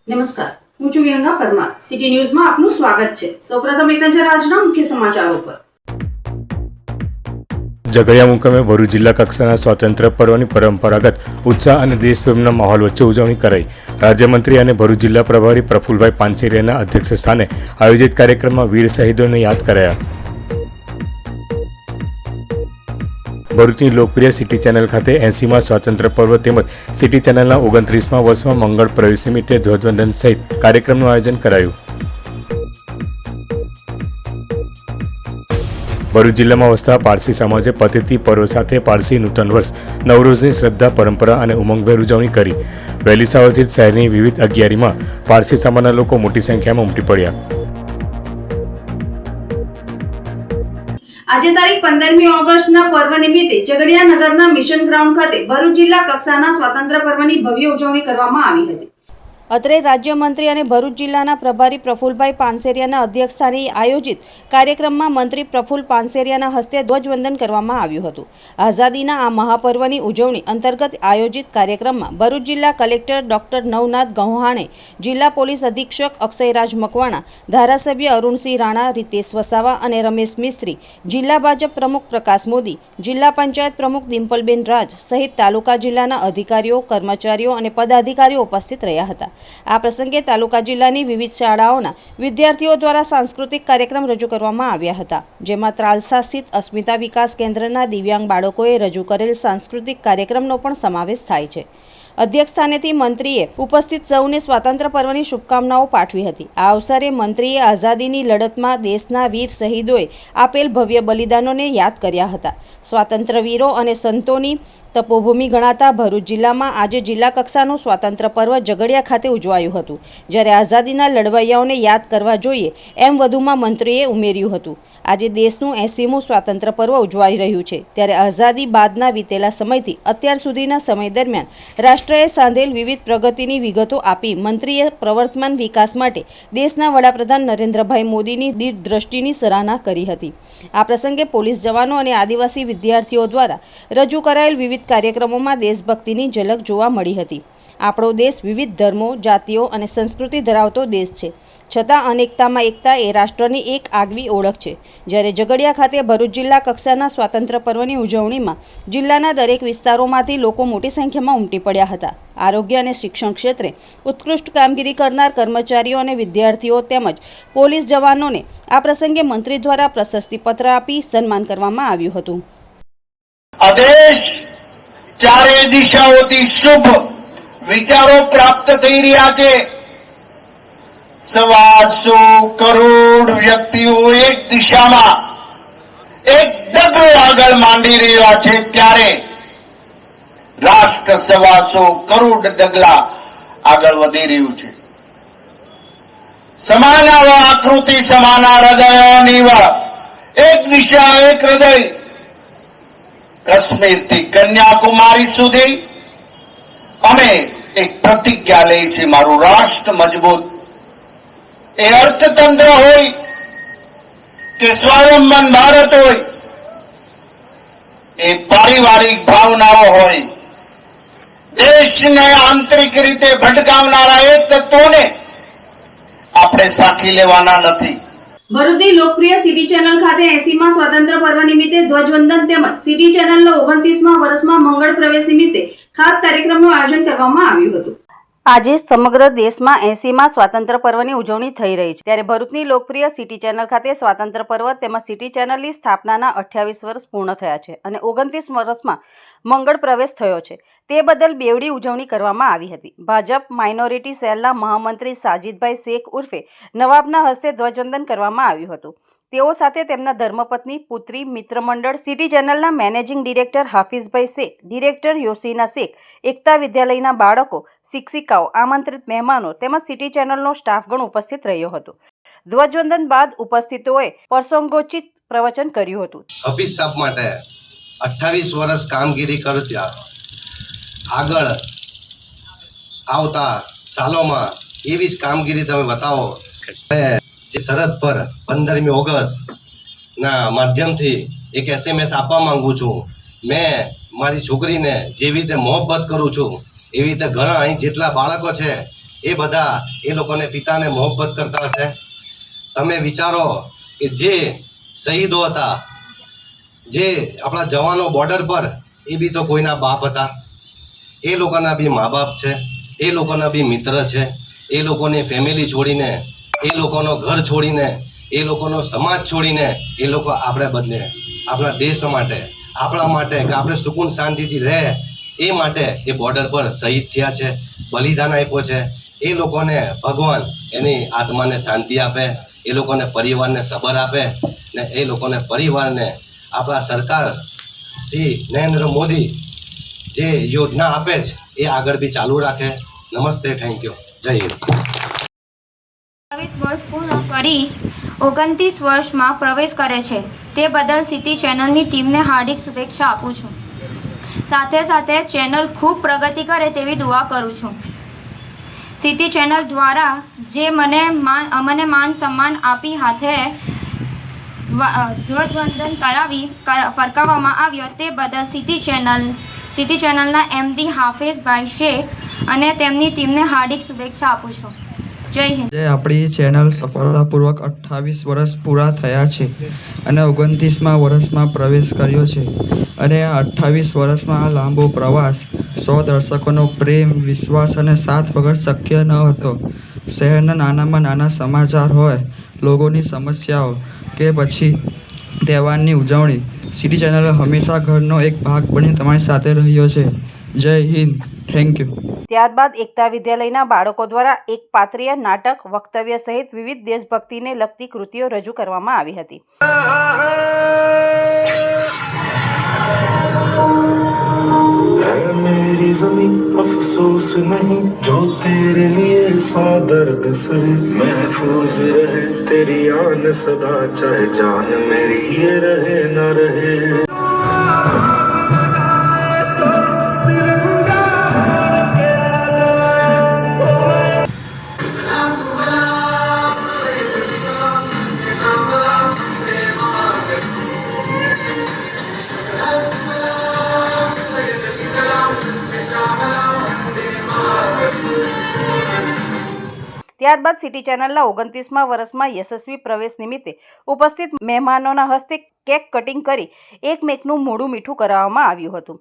નમસ્કાર, હું છું વિહંગા પરમાર. સિટી ન્યૂઝમાં આપનું સ્વાગત છે. સૌપ્રથમ એક નજર આજના મુખ્ય સમાચારો પર. ઝઘડિયા મુકામે ભરૂચ જિલ્લા કક્ષાના સ્વાતંત્ર્ય પર્વની પરંપરાગત ઉત્સાહ અને દેશપ્રેમના માહોલ વચ્ચે ઉજવણી કરાઈ. રાજ્યમંત્રી અને ભરૂચ જિલ્લા પ્રભારી પ્રફુલભાઈ પાનસેરિયાના અધ્યક્ષ સ્થાને આયોજિત કાર્યક્રમમાં વીર શહીદોને યાદ કરાયા. ભરૂચની લોકપ્રિય સિટી ચેનલ ખાતે 80મા સ્વાતંત્ર્ય પર્વ તેમજ સિટી ચેનલના 29મા વર્ષમાં મંગળ પ્રવેશ નિમિત્તે ધ્વજવંદન સહિત કાર્યક્રમનું આયોજન કરાયું. ભરૂચ જિલ્લામાં વસતા પારસી સમાજે પતેતી પર્વ સાથે પારસી નૂતન વર્ષ નવરોઝની શ્રદ્ધા, પરંપરા અને ઉમંગભેર ઉજવણી કરી. વહેલી સવારથી જ શહેરની વિવિધ અગિયારીમાં પારસી સમાજના લોકો મોટી સંખ્યામાં ઉમટી પડ્યા. આજે તારીખ 15મી ઓગસ્ટના પર્વ નિમિત્તે ઝઘડિયા નગરના મિશન ગ્રાઉન્ડ ખાતે ભરૂચ જિલ્લા કક્ષાના સ્વાતંત્ર્ય પર્વની ભવ્ય ઉજવણી કરવામાં આવી હતી. અત્રે રાજ્યમંત્રી અને ભરૂચ જિલ્લાના પ્રભારી પ્રફુલભાઈ પાનસેરિયાના અધ્યક્ષસ્થાને આયોજિત કાર્યક્રમમાં મંત્રી પ્રફુલ પાનસેરિયાના હસ્તે ધ્વજવંદન કરવામાં આવ્યું હતું. આઝાદીના આ મહાપર્વની ઉજવણી અંતર્ગત આયોજિત કાર્યક્રમમાં ભરૂચ જિલ્લા કલેક્ટર ડોક્ટર નવનાથ ગૌહાણે, જિલ્લા પોલીસ અધિક્ષક અક્ષયરાજ મકવાણા, ધારાસભ્ય અરુણસિંહ રાણા, રીતેશ વસાવા અને રમેશ મિસ્ત્રી, જિલ્લા ભાજપ પ્રમુખ પ્રકાશ મોદી, જિલ્લા પંચાયત પ્રમુખ ડિમ્પલબેન રાજ સહિત તાલુકા જિલ્લાના અધિકારીઓ, કર્મચારીઓ અને પદાધિકારીઓ ઉપસ્થિત રહ્યા હતા. આ પ્રસંગે તાલુકા જિલ્લાની વિવિધ શાળાઓના વિદ્યાર્થીઓ દ્વારા સાંસ્કૃતિક કાર્યક્રમ રજૂ કરવામાં આવ્યા હતા, જેમાં ત્રાલસા સ્થિત અસ્મિતા વિકાસ કેન્દ્રના દિવ્યાંગ બાળકોએ રજૂ કરેલ સાંસ્કૃતિક કાર્યક્રમનો પણ સમાવેશ થાય છે. અધ્યક્ષ સ્થાનેથી મંત્રીએ ઉપસ્થિત સૌને સ્વાતંત્ર્ય પર્વની શુભકામનાઓ પાઠવી હતી. આ અવસરે મંત્રીએ આઝાદીની લડતમાં દેશના વીર શહીદોએ આપેલ ભવ્ય બલિદાનોને યાદ કર્યા હતા. સ્વાતંત્ર્ય વીરો અને સંતોની તપોભૂમિ ગણાતા ભરૂચ જિલ્લામાં આજે જિલ્લા કક્ષાનું સ્વાતંત્ર્ય પર્વ ઝઘડિયા ખાતે ઉજવાયું હતું. જ્યારે આઝાદીના લડવૈયાઓને યાદ કરવા જોઈએ એમ વધુમાં મંત્રીએ ઉમેર્યું હતું. આજે દેશનું 80મું સ્વાતંત્ર્ય પર્વ ઉજવાઈ રહ્યું છે, ત્યારે આઝાદી બાદના વીતેલા સમયથી અત્યાર સુધીના સમય દરમિયાન રાષ્ટ્રએ સાંધેલ વિવિધ પ્રગતિની વિગતો આપી મંત્રીએ પ્રવર્તમાન વિકાસ માટે દેશના વડાપ્રધાન નરેન્દ્રભાઈ મોદીની દીર્ઘદ્રષ્ટિની સરાહના કરી હતી. આ પ્રસંગે પોલીસ જવાનો અને આદિવાસી વિદ્યાર્થીઓ દ્વારા રજૂ કરાયેલ વિવિધ કાર્યક્રમોમાં દેશભક્તિની ઝલક જોવા મળી હતી. આપણો દેશ વિવિધ ધર્મો, જાતિઓ અને સંસ્કૃતિ ધરાવતો દેશ છે, છતાં અનેકતામાં એકતા એ રાષ્ટ્રની એક આગવી ઓળખ છે. જ્યારે ઝઘડિયા ખાતે ભરૂચ જિલ્લા કક્ષાના સ્વાતંત્ર્ય પર્વની ઉજવણીમાં જિલ્લાના દરેક વિસ્તારોમાંથી લોકો મોટી સંખ્યામાં ઉમટી પડ્યા હતા. આરોગ્ય અને શિક્ષણ ક્ષેત્રે ઉત્કૃષ્ટ કામગીરી કરનાર કર્મચારીઓ અને વિદ્યાર્થીઓ તેમજ પોલીસ જવાનોને આ પ્રસંગે મંત્રી દ્વારા પ્રશસ્તિપત્ર આપી સન્માન કરવામાં આવ્યું હતું. આદેશ ચારે દિશાઓથી શુભ વિચારો પ્રાપ્ત થઈ રહ્યા છે. 125 કરોડ વ્યક્તિઓ એક દિશામાં એક ડગલો આગળ માંડી રહ્યા છે, ત્યારે રાષ્ટ્ર 125 કરોડ ડગલા આગળ વધી રહ્યું છે. સમાન આકૃતિ, સમાન હૃદયોની એક દિશા, એક હૃદય. કાશ્મીરથી કન્યાકુમારી સુધી અમે એક પ્રતિજ્ઞા લઈ છે, મારું રાષ્ટ્ર મજબૂત. એ અર્થતંત્ર હોય કે સ્વાવલંબન ભારત હોય, એ પારિવારિક ભાવનાઓ હોય, દેશને આંતરિક રીતે ભટકાવનારા એ તત્વોને આપણે સાખી લેવાના નથી. ભરૂચની લોકપ્રિય સિટી ચેનલ ખાતે 80મા સ્વાતંત્ર્ય પર્વ નિમિત્તે ધ્વજવંદન તેમજ સિટી ચેનલના 29મા વર્ષમાં મંગળ પ્રવેશ નિમિત્તે ખાસ કાર્યક્રમનું આયોજન કરવામાં આવ્યું હતું. આજે સમગ્ર દેશમાં 80મા સ્વાતંત્ર્ય પર્વની ઉજવણી થઈ રહી છે, ત્યારે ભરૂચની લોકપ્રિય સિટી ચેનલ ખાતે સ્વાતંત્ર્ય પર્વ તેમજ સિટી ચેનલની સ્થાપનાના 28 વર્ષ પૂર્ણ થયા છે અને 29 વર્ષમાં મંગળ પ્રવેશ થયો છે. તે બદલ બેવડી ઉજવણી કરવામાં આવી હતી. ભાજપ માઇનોરિટી સેલના મહામંત્રી સાજીદભાઈ શેખ ઉર્ફે નવાબના હસ્તે ધ્વજવંદન કરવામાં આવ્યું હતું. તેઓ સાથે તેમના ધર્મપત્ની, પુત્રી, મિત્ર મંડળ, સિટી ચેનલના મેનેજિંગ ડિરેક્ટર હાફિઝભાઈ શેખ, ડિરેક્ટર યોસીના શેખ, એકતા વિદ્યાલયના બાળકો, શિક્ષિકાઓ, આમંત્રિત મહેમાનો તેમજ સિટી ચેનલનો સ્ટાફગણ ઉપસ્થિત રહ્યો હતો. ધ્વજવંદન બાદ ઉપસ્થિતોએ પ્રસંગોચિત પ્રવચન કર્યું હતું. હાફિઝ સાહેબ માટે 28 વર્ષ કામગીરી કર્યા, આગળ આવતા સાલોમાં એવી જ કામગીરી તમે બતાવો. જે સરહદ પર 15મી ઓગસ્ટના માધ્યમથી એક SMS આપવા માંગુ છું. મેં મારી છોકરીને જેવી રીતે મોહબ્બત કરું છું એવી રીતે ઘણા અહીં જેટલા બાળકો છે એ બધા એ લોકોને પિતાને મોહબ્બત કરતા હશે. તમે વિચારો કે જે શહીદો હતા, જે આપણા જવાનો બોર્ડર પર, એ બી તો કોઈના બાપ હતા. એ લોકોના બી મા બાપ છે, એ લોકોના બી મિત્ર છે. એ લોકોની ફેમિલી છોડીને, એ લોકોનો ઘર છોડીને, એ લોકોનો સમાજ છોડીને એ લોકો આપણે બદલે આપણા દેશ માટે, આપણા માટે કે આપણે સુકૂન શાંતિથી રહે એ માટે એ બોર્ડર પર શહીદ થયા છે, બલિદાન આપ્યો છે. એ લોકોને ભગવાન એની આત્માને શાંતિ આપે, એ લોકોને પરિવારને સબર આપે, ને એ લોકોને પરિવારને આપણા સરકાર શ્રી નરેન્દ્ર મોદી જે યોજના આપે છે એ આગળ બી ચાલુ રાખે. નમસ્તે, થેન્ક યુ, જય હિન્દ. 22 વર્ષ પૂર્ણ કરી 29 વર્ષમાં પ્રવેશ કરે છે તે બદલ સિટી ચેનલની ટીમને હાર્દિક શુભેચ્છા આપું છું. સાથે સાથે ચેનલ ખૂબ પ્રગતિ કરે તેવી દુઆ કરું છું. સિટી ચેનલ દ્વારા જે મને માન સન્માન આપી હાથે ધ્વજવંદન કરાવી ફરકાવવામાં આવ્યો તે બદલ સિટી ચેનલના MD હાફિઝભાઈ શેખ અને તેમની ટીમને હાર્દિક શુભેચ્છા આપું છું. જય હિન્દ. જે આપણી ચેનલ સફળતાપૂર્વક 28 વર્ષ પૂરા થયા છે અને 29મા વર્ષમાં પ્રવેશ કર્યો છે. અને આ 28 વર્ષમાં આ લાંબો પ્રવાસ 100 દર્શકોનો પ્રેમ, વિશ્વાસ અને સાથ વગર શક્ય ન હતો. શહેરના નાનામાં નાના સમાચાર હોય, લોકોની સમસ્યાઓ કે પછી તહેવારની ઉજવણી, સિટી ચેનલ હંમેશા ઘરનો એક ભાગ બની તમારી સાથે રહ્યો છે. જય હિન્દ, થેન્ક યુ. ત્યારબાદ એકતા વિદ્યાલયના બાળકો દ્વારા એક પાત્રીય નાટક, વક્તવ્ય સહિત વિવિધ દેશભક્તિને લગતી કૃતિઓ રજૂ કરવામાં આવી હતી. मेरी ज़मीं अफसोस नहीं जो तेरे लिए 100 दर्द सहे महफूज रहे तेरी आन सदा चाहे जान मेरी ये रहे न रहे ત્યારબાદ સિટી ચેનલના 29મા વર્ષમાં યશસ્વી પ્રવેશ નિમિત્તે ઉપસ્થિત મહેમાનોના હસ્તે કેક કટિંગ કરી એકમેકનું મોઢું મીઠું કરાવવામાં આવ્યું હતું.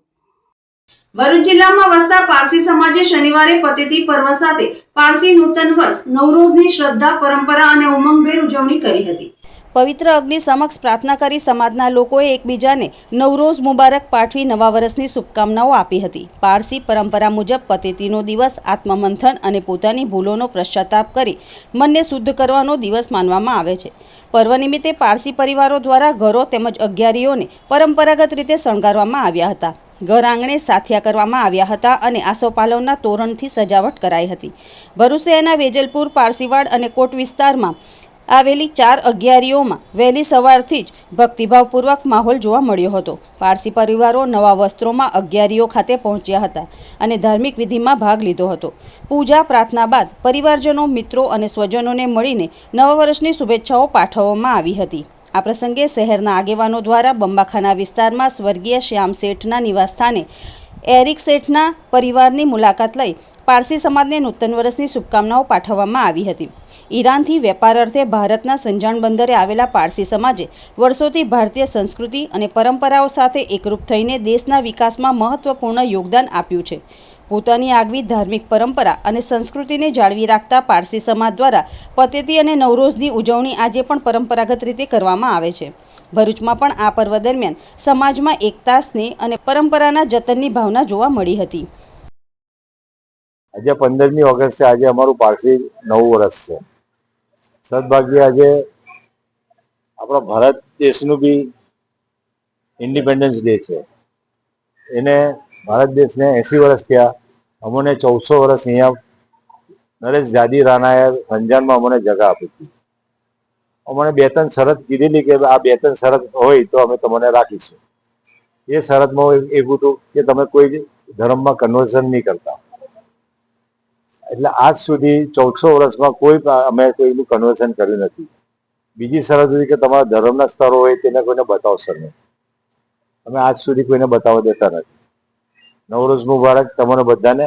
ભરૂચ જિલ્લામાં વસતા પારસી સમાજે શનિવારે પતેતી પર્વ સાથે પારસી નૂતન વર્ષ નવરોઝની શ્રદ્ધા, પરંપરા અને ઉમંગભેર ઉજવણી કરી હતી. પવિત્ર અગ્નિ સમક્ષ પ્રાર્થના કરી સમાજના લોકોએ એકબીજાને નવરોઝ મુબારક પાઠવી નવા વર્ષની શુભકામનાઓ આપી હતી. પારસી પરંપરા મુજબ પતેતીનો દિવસ આત્મમંથન અને પોતાની ભૂલોનો પશ્ચાતાપ કરી મનને શુદ્ધ કરવાનો દિવસ માનવામાં આવે છે. પર્વ નિમિત્તે પારસી પરિવારો દ્વારા ઘરો તેમજ અગિયારીઓને પરંપરાગત રીતે શણગારવામાં આવ્યા હતા. ઘર આંગણે સાથિયા કરવામાં આવ્યા હતા અને આસોપાલવના તોરણથી સજાવટ કરાઈ હતી. ભરૂચ શહેરના વેજલપુર, પારસીવાડ અને કોટ વિસ્તારમાં આવેલી 4 અગિયારીઓમાં વહેલી સવારથી જ ભક્તિભાવપૂર્વક માહોલ જોવા મળ્યો હતો. પારસી પરિવારો નવા વસ્ત્રોમાં અગિયારીઓ ખાતે પહોંચ્યા હતા અને ધાર્મિક વિધિમાં ભાગ લીધો હતો. પૂજા પ્રાર્થના બાદ પરિવારજનો, મિત્રો અને સ્વજનોને મળીને નવા વર્ષની શુભેચ્છાઓ પાઠવવામાં આવી હતી. આ પ્રસંગે શહેરના આગેવાનો દ્વારા બંબાખાના વિસ્તારમાં સ્વર્ગીય શ્યામ શેઠના નિવાસસ્થાને એરિક શેઠના પરિવારની મુલાકાત લઈ પારસી સમાજને નૂતન વર્ષની શુભકામનાઓ પાઠવવામાં આવી હતી. ઈરાનથી વેપાર અર્થે ભારતના સંજાણ બંદરે આવેલા પારસી સમાજે વર્ષોથી ભારતીય સંસ્કૃતિ અને પરંપરાઓ સાથે એકરૂપ થઈને દેશના વિકાસમાં મહત્વપૂર્ણ યોગદાન આપ્યું છે. પોતાની આગવી ધાર્મિક પરંપરા અને સંસ્કૃતિને જાળવી રાખતા પારસી સમાજ દ્વારા પતેતી અને નવરોઝની ઉજવણી આજે પણ પરંપરાગત રીતે કરવામાં આવે છે. ભરૂચમાં પણ આ પર્વ દરમિયાન સમાજમાં એકતા, સ્નેહ અને પરંપરાના જતનની ભાવના જોવા મળી હતી. આજે 15મી ઓગસ્ટે આજે અમારું પારસી નવું વર્ષ છે. સદભાગ્ય આજે આપણા ભારત દેશનું બી ઇન્ડિપેન્ડન્સ ડે છે. એને ભારત દેશને 80 વર્ષ થયા. અમને 1400 વર્ષ અહીંયા નરેશ જાદી રાણાએ સંજાનમાં અમને જગા આપી હતી. અમને 2-3 શરત કીધેલી કે આ 2-3 શરત હોય તો અમે તમને રાખીશું. એ શરતમાં એવું હતું કે તમે કોઈ ધર્મમાં કન્વર્ઝન નહીં કરતા. એટલે આજ સુધી 1400 વર્ષમાં અમે કોઈનું કન્વર્ઝન કર્યું નથી. બીજી શરત હતી કે તમારા ધર્મના સ્થળો હોય તેને કોઈને બતાવશો નહીં. અમે આજ સુધી કોઈને બતાવવા દેતા નથી. નવરોઝ મુબારક તમને બધાને.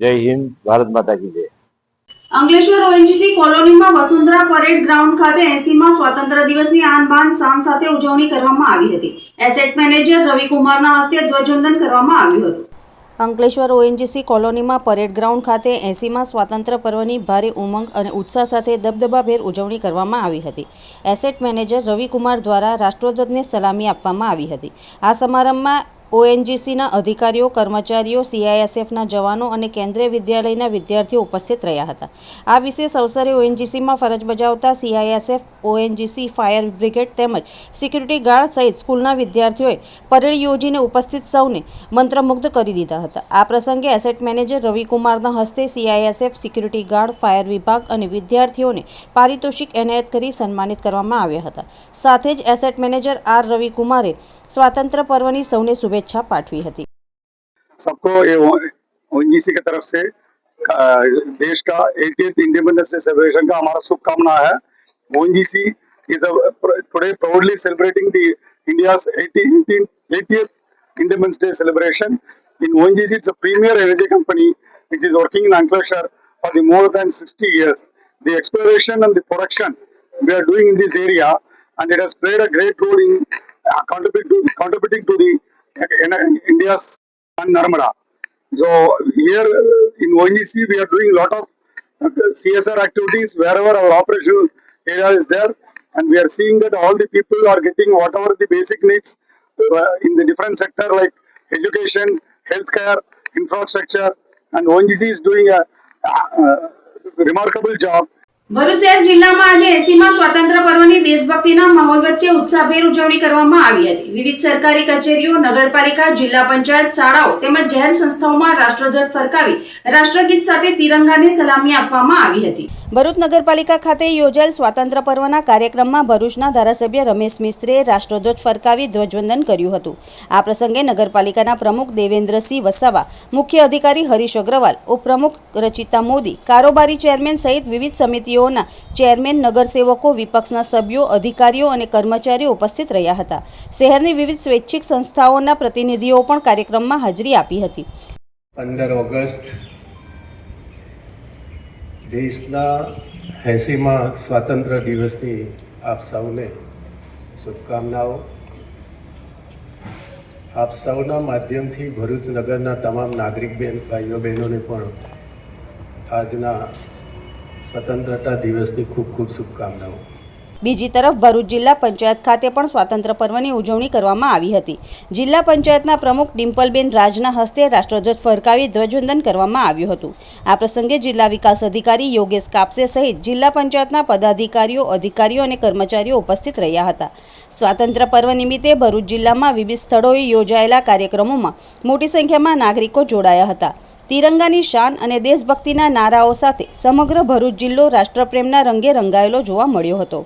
જય હિન્દ, ભારત માતા કી જય. અંકલેશ્વર ઓએનજીસી કોલોનીમાં વસુંધરા પરેડ ગ્રાઉન્ડ ખાતે 80મા સ્વાતંત્ર્ય દિવસની આન બાન શાન સાથે ઉજવણી કરવામાં આવી હતી. એસેટ મેનેજર રવિકુમારના હસ્તે ધ્વજવંદન કરવામાં આવ્યું હતું. અંકલેશ્વર ઓએનજીસી કોલોનીમાં પરેડ ગ્રાઉન્ડ ખાતે 80મા સ્વાતંત્ર્ય પર્વની ભારે ઉમંગ અને ઉત્સાહ સાથે દબદબાભેર ઉજવણી કરવામાં આવી હતી. એસેટ મેનેજર રવિકુમાર દ્વારા રાષ્ટ્રધ્વજને સલામી આપવામાં આવી હતી. આ સમારંભમાં ઓએનજીસીના અધિકારીઓ, કર્મચારીઓ, સીઆઈએસએફના જવાનો અને કેન્દ્રીય વિદ્યાલયના વિદ્યાર્થીઓ ઉપસ્થિત રહ્યા હતા. આ વિશેષ અવસરે ઓએનજીસીમાં ફરજ બજાવતા સીઆઈએસએફ, ઓએનજીસી ફાયર બ્રિગેડ તેમજ સિક્યુરિટી ગાર્ડ સહિત સ્કૂલના વિદ્યાર્થીઓએ પરેડ યોજીને ઉપસ્થિત સૌને મંત્રમુગ્ધ કરી દીધા હતા. આ પ્રસંગે એસેટ મેનેજર રવિકુમારના હસ્તે સીઆઈએસએફ, સિક્યુરિટી ગાર્ડ, ફાયર વિભાગ અને વિદ્યાર્થીઓને પારિતોષિક એનાયત કરી સન્માનિત કરવામાં આવ્યા હતા. સાથે જ એસેટ મેનેજર આર રવિકુમારે स्वातंत्र पर्व सौने शुभेच्छा पाठवी हती. सबको ये ओएनजीसी की तरफ से देश का 80th इंडिपेंडेंस डे सेलिब्रेशन का हमारा शुभकामना है. ONGC is today proudly celebrating the India's 80th independence day celebration. In ONGC, it's a premier energy company which is working in Ankleshwar for the more than 60 years. The exploration and the production we are doing in this area, and it has played a great role in contributing to the India's Narmada. So here in ONGC we are doing a lot of CSR activities wherever our operational area is there, and we are seeing that all the people are getting whatever the basic needs in the different sector like education, healthcare, infrastructure, and ONGC is doing a remarkable job. Bharuch શહેર જિલ્લામાં આજે 80મા સ્વાતંત્ર્ય પર્વની દેશભક્તિના માહોલ વચ્ચે ઉત્સાહભેર ઉજવણી કરવામાં આવી હતી. વિવિધ સરકારી કચેરીઓ, નગરપાલિકા, જિલ્લા પંચાયત, શાળાઓ તેમજ જાહેર સંસ્થાઓમાં રાષ્ટ્રધ્વજ ફરકાવી રાષ્ટ્રગીત સાથે તિરંગાને સલામી આપવામાં આવી હતી. ભરૂચ નગરપાલિકા ખાતે યોજાયેલ સ્વાતંત્ર્ય પર્વના કાર્યક્રમમાં ભરૂચના ધારાસભ્ય રમેશ મિસ્ત્રીએ રાષ્ટ્રધ્વજ ફરકાવી ધ્વજવંદન કર્યું હતું. આ પ્રસંગે નગરપાલિકાના પ્રમુખ દેવેન્દ્રસિંહ વસાવા, મુખ્ય અધિકારી હરીશ અગ્રવાલ, ઉપપ્રમુખ રચિતા મોદી, કારોબારી ચેરમેન સહિત વિવિધ સમિતિઓના ચેરમેન, નગરસેવકો, વિપક્ષના સભ્યો, અધિકારીઓ અને કર્મચારીઓ ઉપસ્થિત રહ્યા હતા. શહેરની વિવિધ સ્વૈચ્છિક સંસ્થાઓના પ્રતિનિધિઓ પણ કાર્યક્રમમાં હાજરી આપી હતી. 15 ઓગસ્ટ દેશના 80મા સ્વાતંત્ર્ય દિવસની આપ સૌને શુભકામનાઓ. આપ સૌના માધ્યમથી ભરૂચ નગરના તમામ નાગરિક ભાઈઓ બહેનોને પણ આજના સ્વતંત્રતા દિવસની ખૂબ ખૂબ શુભકામનાઓ. બીજી તરફ ભરૂચ જિલ્લા પંચાયત ખાતે પણ સ્વાતંત્ર્ય પર્વની ઉજવણી કરવામાં આવી હતી. જિલ્લા પંચાયતના પ્રમુખ ડિમ્પલબેન રાજના હસ્તે રાષ્ટ્રધ્વજ ફરકાવી ધ્વજવંદન કરવામાં આવ્યું હતું. આ પ્રસંગે જિલ્લા વિકાસ અધિકારી યોગેશ કાપસે સહિત જિલ્લા પંચાયતના પદાધિકારીઓ, અધિકારીઓ અને કર્મચારીઓ ઉપસ્થિત રહ્યા હતા. સ્વાતંત્ર્ય પર્વ નિમિત્તે ભરૂચ જિલ્લામાં વિવિધ સ્થળોએ યોજાયેલા કાર્યક્રમોમાં મોટી સંખ્યામાં નાગરિકો જોડાયા હતા. તિરંગાની શાન અને દેશભક્તિના નારાઓ સાથે સમગ્ર ભરૂચ જિલ્લો રાષ્ટ્રપ્રેમના રંગે રંગાયેલો જોવા મળ્યો હતો.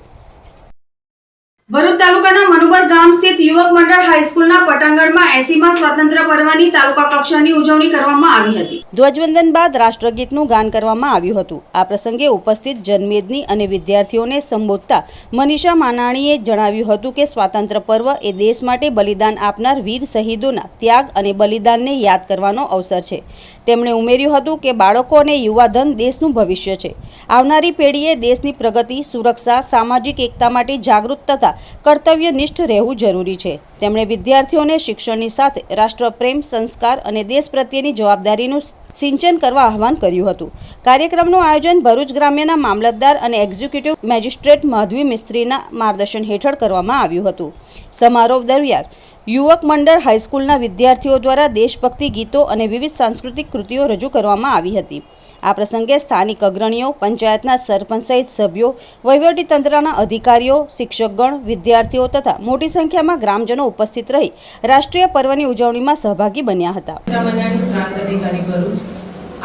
ભરૂચ તાલુકાના મનુબર ગામ સ્થિત યુવક મંડળ હાઈસ્કૂલના પટાંગણમાં 80મા સ્વાતંત્ર્ય પર્વની તાલુકા કક્ષાની ઉજવણી કરવામાં આવી હતી. ધ્વજવંદન બાદ રાષ્ટ્રગીતનું ગાન કરવામાં આવ્યું હતું. આ પ્રસંગે ઉપસ્થિત જનમેદની અને વિદ્યાર્થીઓને સંબોધતા મનીષા માનાણીએ જણાવ્યું હતું કે સ્વાતંત્ર્ય પર્વ એ દેશ માટે બલિદાન આપનાર વીર શહીદોના ત્યાગ અને બલિદાનને યાદ કરવાનો અવસર છે. તેમણે ઉમેર્યું હતું કે બાળકો અને યુવાધન દેશનું ભવિષ્ય છે. આવનારી પેઢીએ દેશની પ્રગતિ, સુરક્ષા, સામાજિક એકતા માટે જાગૃત તથા કર્તવ્યનિષ્ઠ રહેવું જરૂરી છે. તેમણે વિદ્યાર્થીઓને શિક્ષણની સાથે રાષ્ટ્રપ્રેમ, સંસ્કાર અને દેશ પ્રત્યેની જવાબદારીનું સિંચન કરવા આહવાન કર્યું હતું. કાર્યક્રમનું આયોજન ભરૂચ ગ્રામ્યના મામલતદાર અને એક્ઝિક્યુટિવ મેજિસ્ટ્રેટ માધવી મિસ્ત્રીના માર્ગદર્શન હેઠળ કરવામાં આવ્યું હતું. સમારોહ દરમિયાન યુવક મંડળ હાઈસ્કૂલના વિદ્યાર્થીઓ દ્વારા દેશભક્તિ ગીતો અને વિવિધ સાંસ્કૃતિક કૃતિઓ રજૂ કરવામાં આવી હતી. આ પ્રસંગે સ્થાનિક અગ્રણીઓ, પંચાયતના સરપંચ સહિત સભ્યો, વહીવટીતંત્રના અધિકારીઓ, શિક્ષકગણ, વિદ્યાર્થીઓ તથા મોટી સંખ્યામાં ગ્રામજનો ઉપસ્થિત રહી રાષ્ટ્રીય પર્વની ઉજવણીમાં સહભાગી બન્યા હતા.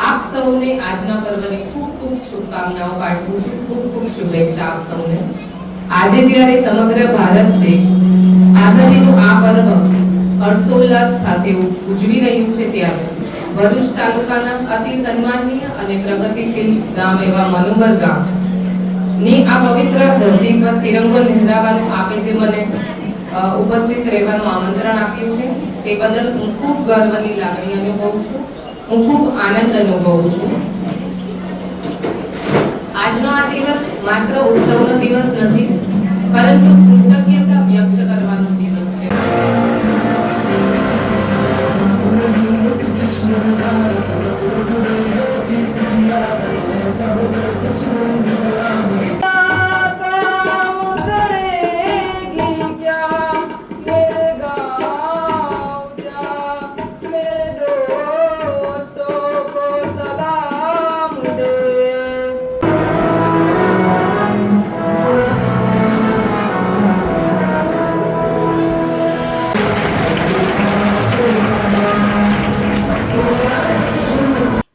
આપ સૌને આજના પર્વની ખૂબ ખૂબ શુભકામનાઓ પાઠવું છું. ખૂબ ખૂબ શુભેચ્છા આપ સૌને. આજે જ્યારે સમગ્ર ભારત દેશ આઝાદીનું આ પર્વ હર્ષોલ્લાસ સાથે ઉજવી રહ્યું છે ત્યારે ભરૂચ તાલુકાના અતિ સન્માનીય અને પ્રગતિશીલ ગામ એવા મનુબર ગામ ની આ પવિત્ર ધરતી પર તિરંગો લહેરાવવાનું આપે જે મને ઉપસ્થિત રહેવાનું આમંત્રણ આપ્યું છે તે બદલ હું ખૂબ ગર્વની લાગણી અનુભવું છું. હું ખૂબ આનંદ અનુભવું છું. આજનો આ દિવસ માત્ર ઉત્સવનો દિવસ નથી, પરંતુ કૃતજ્ઞતા વ્યક્ત કરવાનો દિવસ છે.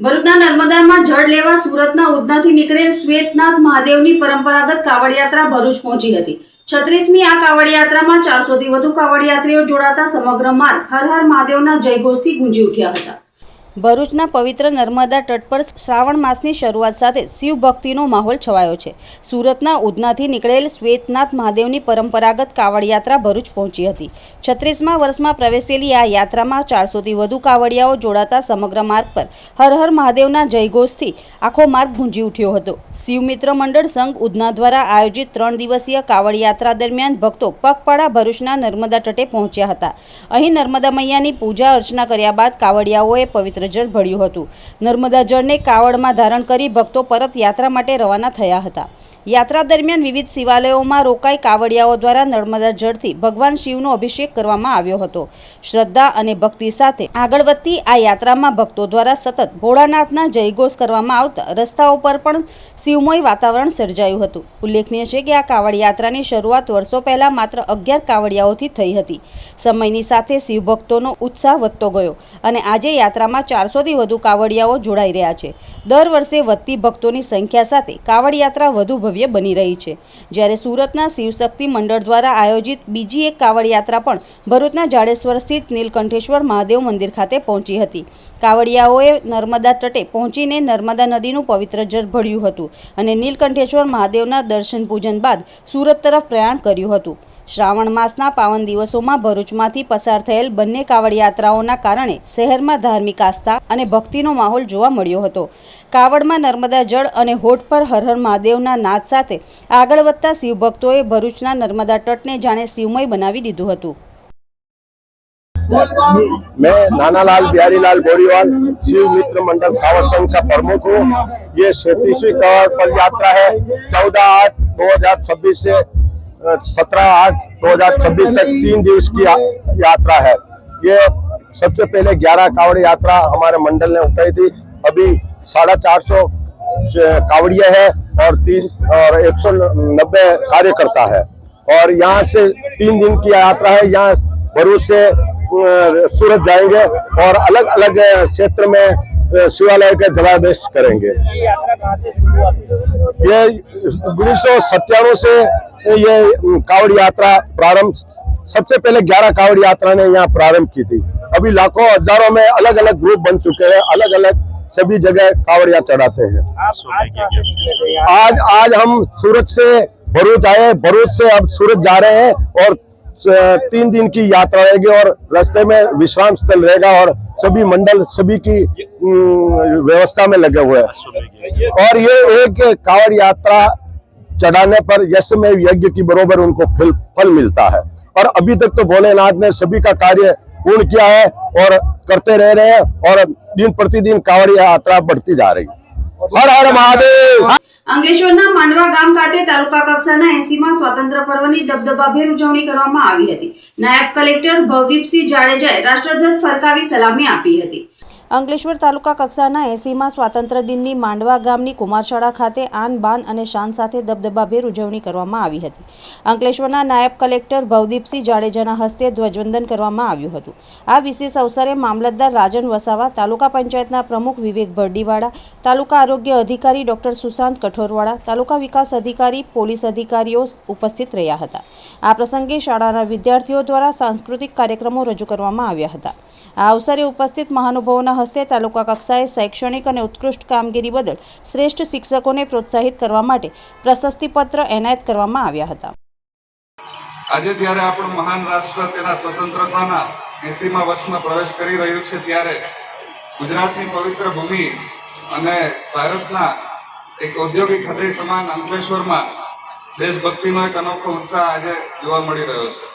ભરૂચના નર્મદામાં જળ લેવા સુરતના ઉધનાથી નીકળેલ શ્વેતનાથ મહાદેવની પરંપરાગત કાવડ યાત્રા ભરૂચ પહોંચી હતી. 36મી આ કાવડ યાત્રામાં 400 થી વધુ કાવડિયાત્રીઓ જોડાતા સમગ્ર માર્ગ હર હર મહાદેવના જયઘોષથી ગુંજી ઉઠ્યા હતા. ભરૂચના પવિત્ર નર્મદા તટ પર શ્રાવણ માસની શરૂઆત સાથે શિવ ભક્તિનો માહોલ છવાયો છે. સુરતના ઉધનાથી નીકળેલ શ્વેતનાથ મહાદેવની પરંપરાગત કાવડ યાત્રા ભરૂચ પહોંચી હતી. 36મા વર્ષમાં પ્રવેશેલી આ યાત્રામાં 400 થી વધુ કાવડિયાઓ જોડાતા સમગ્ર માર્ગ પર હર હર મહાદેવના જયઘોષથી આખો માર્ગ ગુંજી ઉઠ્યો હતો. શિવ મિત્ર મંડળ સંઘ ઉધના દ્વારા આયોજિત 3 દિવસીય કાવડ યાત્રા દરમિયાન ભક્તો પગપાળા ભરૂચના નર્મદા તટે પહોંચ્યા હતા. અહીં નર્મદા મૈયાની પૂજા અર્ચના કર્યા બાદ કાવડિયાઓએ પવિત્ર જળ ભળ્યું હતું. નર્મદા જળને કાવડમાં ધારણ કરી ભક્તો પરત યાત્રા માટે રવાના થયા હતા. યાત્રા દરમિયાન વિવિધ શિવાલયોમાં રોકાઈ કાવડિયાઓ દ્વારા નર્મદા જળથી ભગવાન શિવનો અભિષેક કરવામાં આવ્યો હતો. શ્રદ્ધા અને ભક્તિ સાથે આગળ વધતી આ યાત્રામાં ભક્તો દ્વારા સતત ભોળાનાથના જયઘોષ કરવામાં આવતા રસ્તાઓ પર પણ શિવમય વાતાવરણ સર્જાયું હતું. ઉલ્લેખનીય છે કે આ કાવડ યાત્રાની શરૂઆત વર્ષો પહેલા માત્ર 11 કાવડિયાઓથી થઈ હતી. સમયની સાથે શિવભક્તોનો ઉત્સાહ વધતો ગયો અને આજે યાત્રામાં 400 થી વધુ કાવડિયાઓ જોડાઈ રહ્યા છે. દર વર્ષે વધતી ભક્તોની સંખ્યા સાથે કાવડ યાત્રા વધુ ભવ્ય બની રહી છે. જ્યારે સુરતના શિવશક્તિ મંડળ દ્વારા આયોજિત બીજી એક કાવડ યાત્રા પણ ભરૂચના જાડેશ્વર સ્થિત નીલકંઠેશ્વર મહાદેવ મંદિર ખાતે પહોંચી હતી. કાવડિયાઓએ નર્મદા તટે પહોંચીને નર્મદા નદીનું પવિત્ર જળ ભળ્યું હતું અને નીલકંઠેશ્વર મહાદેવના દર્શન પૂજન બાદ સુરત તરફ પ્રયાણ કર્યું હતું. શ્રાવણ માસના પાવન દિવસોમાં ભરૂચમાંથી પસાર થયેલ બંને કાવડ યાત્રાઓના કારણે શહેરમાં ધાર્મિક આસ્થા અને ભક્તિનો માહોલ જોવા મળ્યો હતો. કાવડમાં નર્મદા જળ અને હોઠ પર હર હર મહાદેવના નાદ સાથે આગળ વધતા શિવભક્તોએ ભરૂચના નર્મદા તટને જાણે શિવમય બનાવી દીધું હતું. मैं नानालाल बिहारीलाल बोरीवाल शिव मित्र मंडल कांवड़ संघ का प्रमुख हूँ. ये 37वीं कांवड़ पद यात्रा है. 14/8/2026 से 17/8/2026 तक 3 दिवस की यात्रा है. ये सबसे पहले 11 कांवड़ यात्रा हमारे मंडल ने उठाई थी. अभी 450 कांवड़िया है और 190 कार्यकर्ता है. और यहाँ से 3 दिन की यात्रा है. यहाँ भरूच से सूरत जाएंगे और अलग अलग क्षेत्र में शिवालय के जलाभिषेक करेंगे. ये यात्रा कहाँ से शुरू हुई? ये 1997 से ये कावड़ यात्रा प्रारंभ, सबसे पहले 11 कावड़ यात्रा ने यहाँ प्रारंभ की थी. अभी लाखों हजारों में अलग अलग ग्रुप बन चुके हैं. अलग अलग सभी जगह कावड़िया चढ़ाते हैं. आज हम सूरत से भरूच आए. भरूच से अब सूरत जा रहे हैं और 3 दिन की यात्रा रहेगी और रास्ते में विश्राम स्थल रहेगा और सभी मंडल सभी की व्यवस्था में लगे हुए हैं. और ये एक कावड़ यात्रा चढ़ाने पर यशमेव यज्ञ की बरोबर उनको फल मिलता है. और अभी तक तो भोलेनाथ ने सभी का कार्य पूर्ण किया है और करते रह रहे हैं और दिन प्रतिदिन कावड़ यात्रा बढ़ती जा रही है. हर हर महादेव. અંકલેશ્વરના માંડવા ગામ ખાતે તાલુકા કક્ષાના 80મા સ્વાતંત્ર્ય પર્વની દબદબાભેર ઉજવણી કરવામાં આવી હતી. નાયબ કલેક્ટર ભવદીપસિંહ જાડેજાએ રાષ્ટ્રધ્વજ ફરકાવી સલામી આપી હતી. અંકલેશ્વર તાલુકા કક્ષાના 80મા સ્વાતંત્ર્ય દિનની માંડવા ગામની કુમારશાળા ખાતે આન બાન અને શાન સાથે દબદબાભેર ઉજવણી કરવામાં આવી હતી. અંકલેશ્વરના નાયબ કલેક્ટર ભવદીપસિંહ જાડેજાના હસ્તે ધ્વજવંદન કરવામાં આવ્યું હતું. આ વિશેષ અવસરે મામલતદાર રાજન વસાવા, તાલુકા પંચાયતના પ્રમુખ વિવેક ભરડીવાડા, તાલુકા આરોગ્ય અધિકારી ડોક્ટર સુશાંત કઠોરવાડા, તાલુકા વિકાસ અધિકારી, પોલીસ અધિકારીઓ ઉપસ્થિત રહ્યા હતા. આ પ્રસંગે શાળાના વિદ્યાર્થીઓ દ્વારા સાંસ્કૃતિક કાર્યક્રમો રજૂ કરવામાં આવ્યા હતા. આ અવસરે ઉપસ્થિત મહાનુભાવોના હસ્તે તાલુકા કક્ષાએ શૈક્ષણિક અને ઉત્કૃષ્ટ કામગીરી બદલ શ્રેષ્ઠ શિક્ષકોને પ્રોત્સાહિત કરવા માટે પ્રશસ્તિપત્ર એનાયત કરવામાં આવ્યા હતા. આજે જ્યારે આપણું મહાન રાષ્ટ્ર તેના સ્વતંત્રતાના 80મા વર્ષમાં પ્રવેશ કરી રહ્યું છે ત્યારે ગુજરાતની પવિત્ર ભૂમિ અને ભારતના એક ઔદ્યોગિક હૃદય સમાન અંકલેશ્વરમાં દેશભક્તિનો એક અનોખો ઉત્સાહ આજે જોવા મળી રહ્યો છે.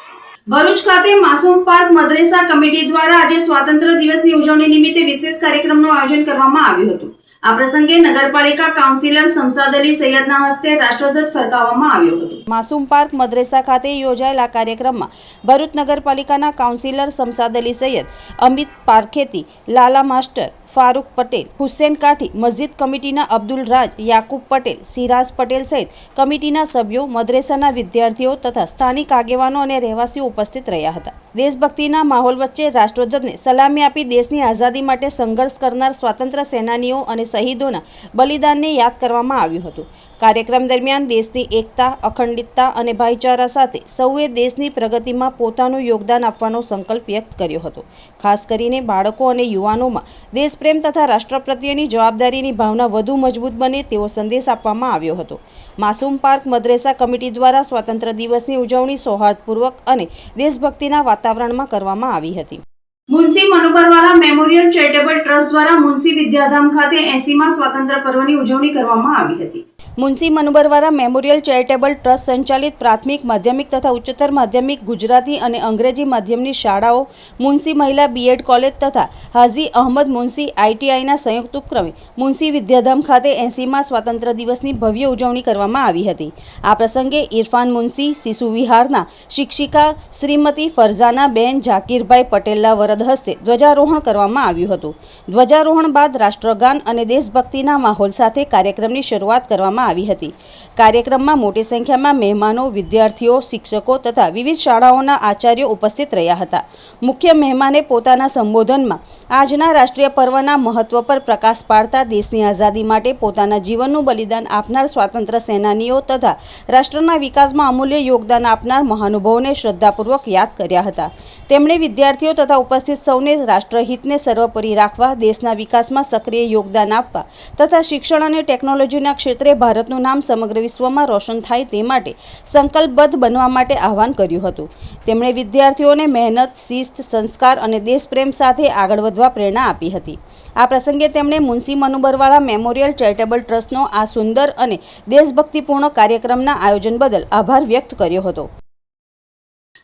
ભરૂચ ખાતે માસૂમ પાર્ક મદ્રેસા કમિટી દ્વારા આજે સ્વાતંત્ર્ય દિવસની ઉજવણી નિમિત્તે વિશેષ કાર્યક્રમનું આયોજન કરવામાં આવ્યું હતું. આ પ્રસંગે નગરપાલિકા કાઉન્સિલર શમશાદ અલી સૈયદના હસ્તે રાષ્ટ્રધ્વજ ફરકાવવામાં આવ્યો હતો. માસૂમ પાર્ક મદ્રેસા ખાતે યોજાયેલા કાર્યક્રમમાં ભરૂચ નગરપાલિકાના કાઉન્સિલર શમશાદ અલી સૈયદ, અમિત પારખેતી, લાલા માસ્ટર, ફારૂક પટેલ, હુસેન કાઠી, મસ્જિદ કમિટીના અબ્દુલ રાજ, યાકુબ પટેલ, સિરાજ પટેલ સહિત કમિટીના સભ્યો, મદ્રેસાના વિદ્યાર્થીઓ તથા સ્થાનિક આગેવાનો અને રહેવાસીઓ ઉપસ્થિત રહ્યા હતા. દેશભક્તિના માહોલ વચ્ચે રાષ્ટ્રધ્વજને સલામી આપી દેશની આઝાદી માટે સંઘર્ષ કરનાર સ્વાતંત્ર્ય સેનાનીઓ અને શહીદોના બલિદાનને યાદ કરવામાં આવ્યું હતું. કાર્યક્રમ દરમિયાન દેશની એકતા, અખંડિતતા અને ભાઈચારા સાથે સૌએ દેશની પ્રગતિમાં પોતાનું યોગદાન આપવાનો સંકલ્પ વ્યક્ત કર્યો હતો. ખાસ કરીને બાળકો અને યુવાનોમાં દેશપ્રેમ તથા રાષ્ટ્ર પ્રત્યેની જવાબદારીની ભાવના વધુ મજબૂત બને તેવો સંદેશ આપવામાં આવ્યો હતો. માસૂમ પાર્ક મદ્રેસા કમિટી દ્વારા સ્વાતંત્ર્ય દિવસની ઉજવણી સૌહાર્દપૂર્વક અને દેશભક્તિના વાતાવરણમાં કરવામાં આવી હતી. મુનસી મનોબરવાલા મેમોરિયલ ચેરિટેબલ ટ્રસ્ટ દ્વારા મુનસી વિદ્યાધામ ખાતે 80મા સ્વાતંત્ર્ય પર્વની ઉજવણી કરવામાં આવી હતી. મુનસી મનોબરવાલા મેમોરિયલ ચેરિટેબલ ટ્રસ્ટ સંચાલિત પ્રાથમિક, માધ્યમિક તથા ઉચ્ચતર માધ્યમિક ગુજરાતી અને અંગ્રેજી માધ્યમની શાળાઓ, મુનસી મહિલા બીએડ કોલેજ તથા હાજી અહમદ મુનસી ITIના સંયુક્ત ઉપક્રમે મુનસી વિદ્યાધામ ખાતે 80મા સ્વાતંત્ર્ય દિવસની ભવ્ય ઉજવણી કરવામાં આવી હતી. આ પ્રસંગે ઇરફાન મુનસી શિશુ વિહારના શિક્ષિકા શ્રીમતી ફરઝાના બેન ઝાકીરભાઈ પટેલના વરદ હસ્તે ધ્વજારોહણ કરવામાં આવ્યું હતું. ધ્વજારોહણ બાદ રાષ્ટ્રગાન અને દેશભક્તિના માહોલ સાથે કાર્યક્રમની શરૂઆત કરવામાં આવી હતી. કાર્યક્રમમાં મોટી સંખ્યામાં મહેમાનો, વિદ્યાર્થીઓ, શિક્ષકો તથા વિવિધ શાળાઓના આચાર્યો ઉપસ્થિત રહ્યા હતા. મુખ્ય મહેમાને પોતાના સંબોધનમાં આજના રાષ્ટ્રીય પર્વના મહત્વ પર પ્રકાશ પાડતા દેશની આઝાદી માટે પોતાના જીવનનું બલિદાન આપનાર સ્વાતંત્ર્ય સેનાનીઓ તથા રાષ્ટ્રના વિકાસમાં અમૂલ્ય યોગદાન આપનાર મહાનુભાવોને શ્રદ્ધાપૂર્વક યાદ કર્યા હતા. તેમણે વિદ્યાર્થીઓ તથા ઉપસ્થિત સૌને રાષ્ટ્રહિતને સર્વોપરી રાખવા, દેશના વિકાસમાં સક્રિય યોગદાન આપવા તથા શિક્ષણ અને ટેકનોલોજીના ક્ષેત્રે ભારતનું નામ સમગ્ર વિશ્વમાં રોશન થાય તે માટે સંકલ્પબદ્ધ બનવા માટે આહવાન કર્યું હતું. તેમણે વિદ્યાર્થીઓને મહેનત, શિસ્ત, સંસ્કાર અને દેશપ્રેમ સાથે આગળ વધવા પ્રેરણા આપી હતી. આ પ્રસંગે તેમણે મુનસી મનોબરવાલા મેમોરિયલ ચેરિટેબલ ટ્રસ્ટનો આ સુંદર અને દેશભક્તિપૂર્ણ કાર્યક્રમના આયોજન બદલ આભાર વ્યક્ત કર્યો હતો.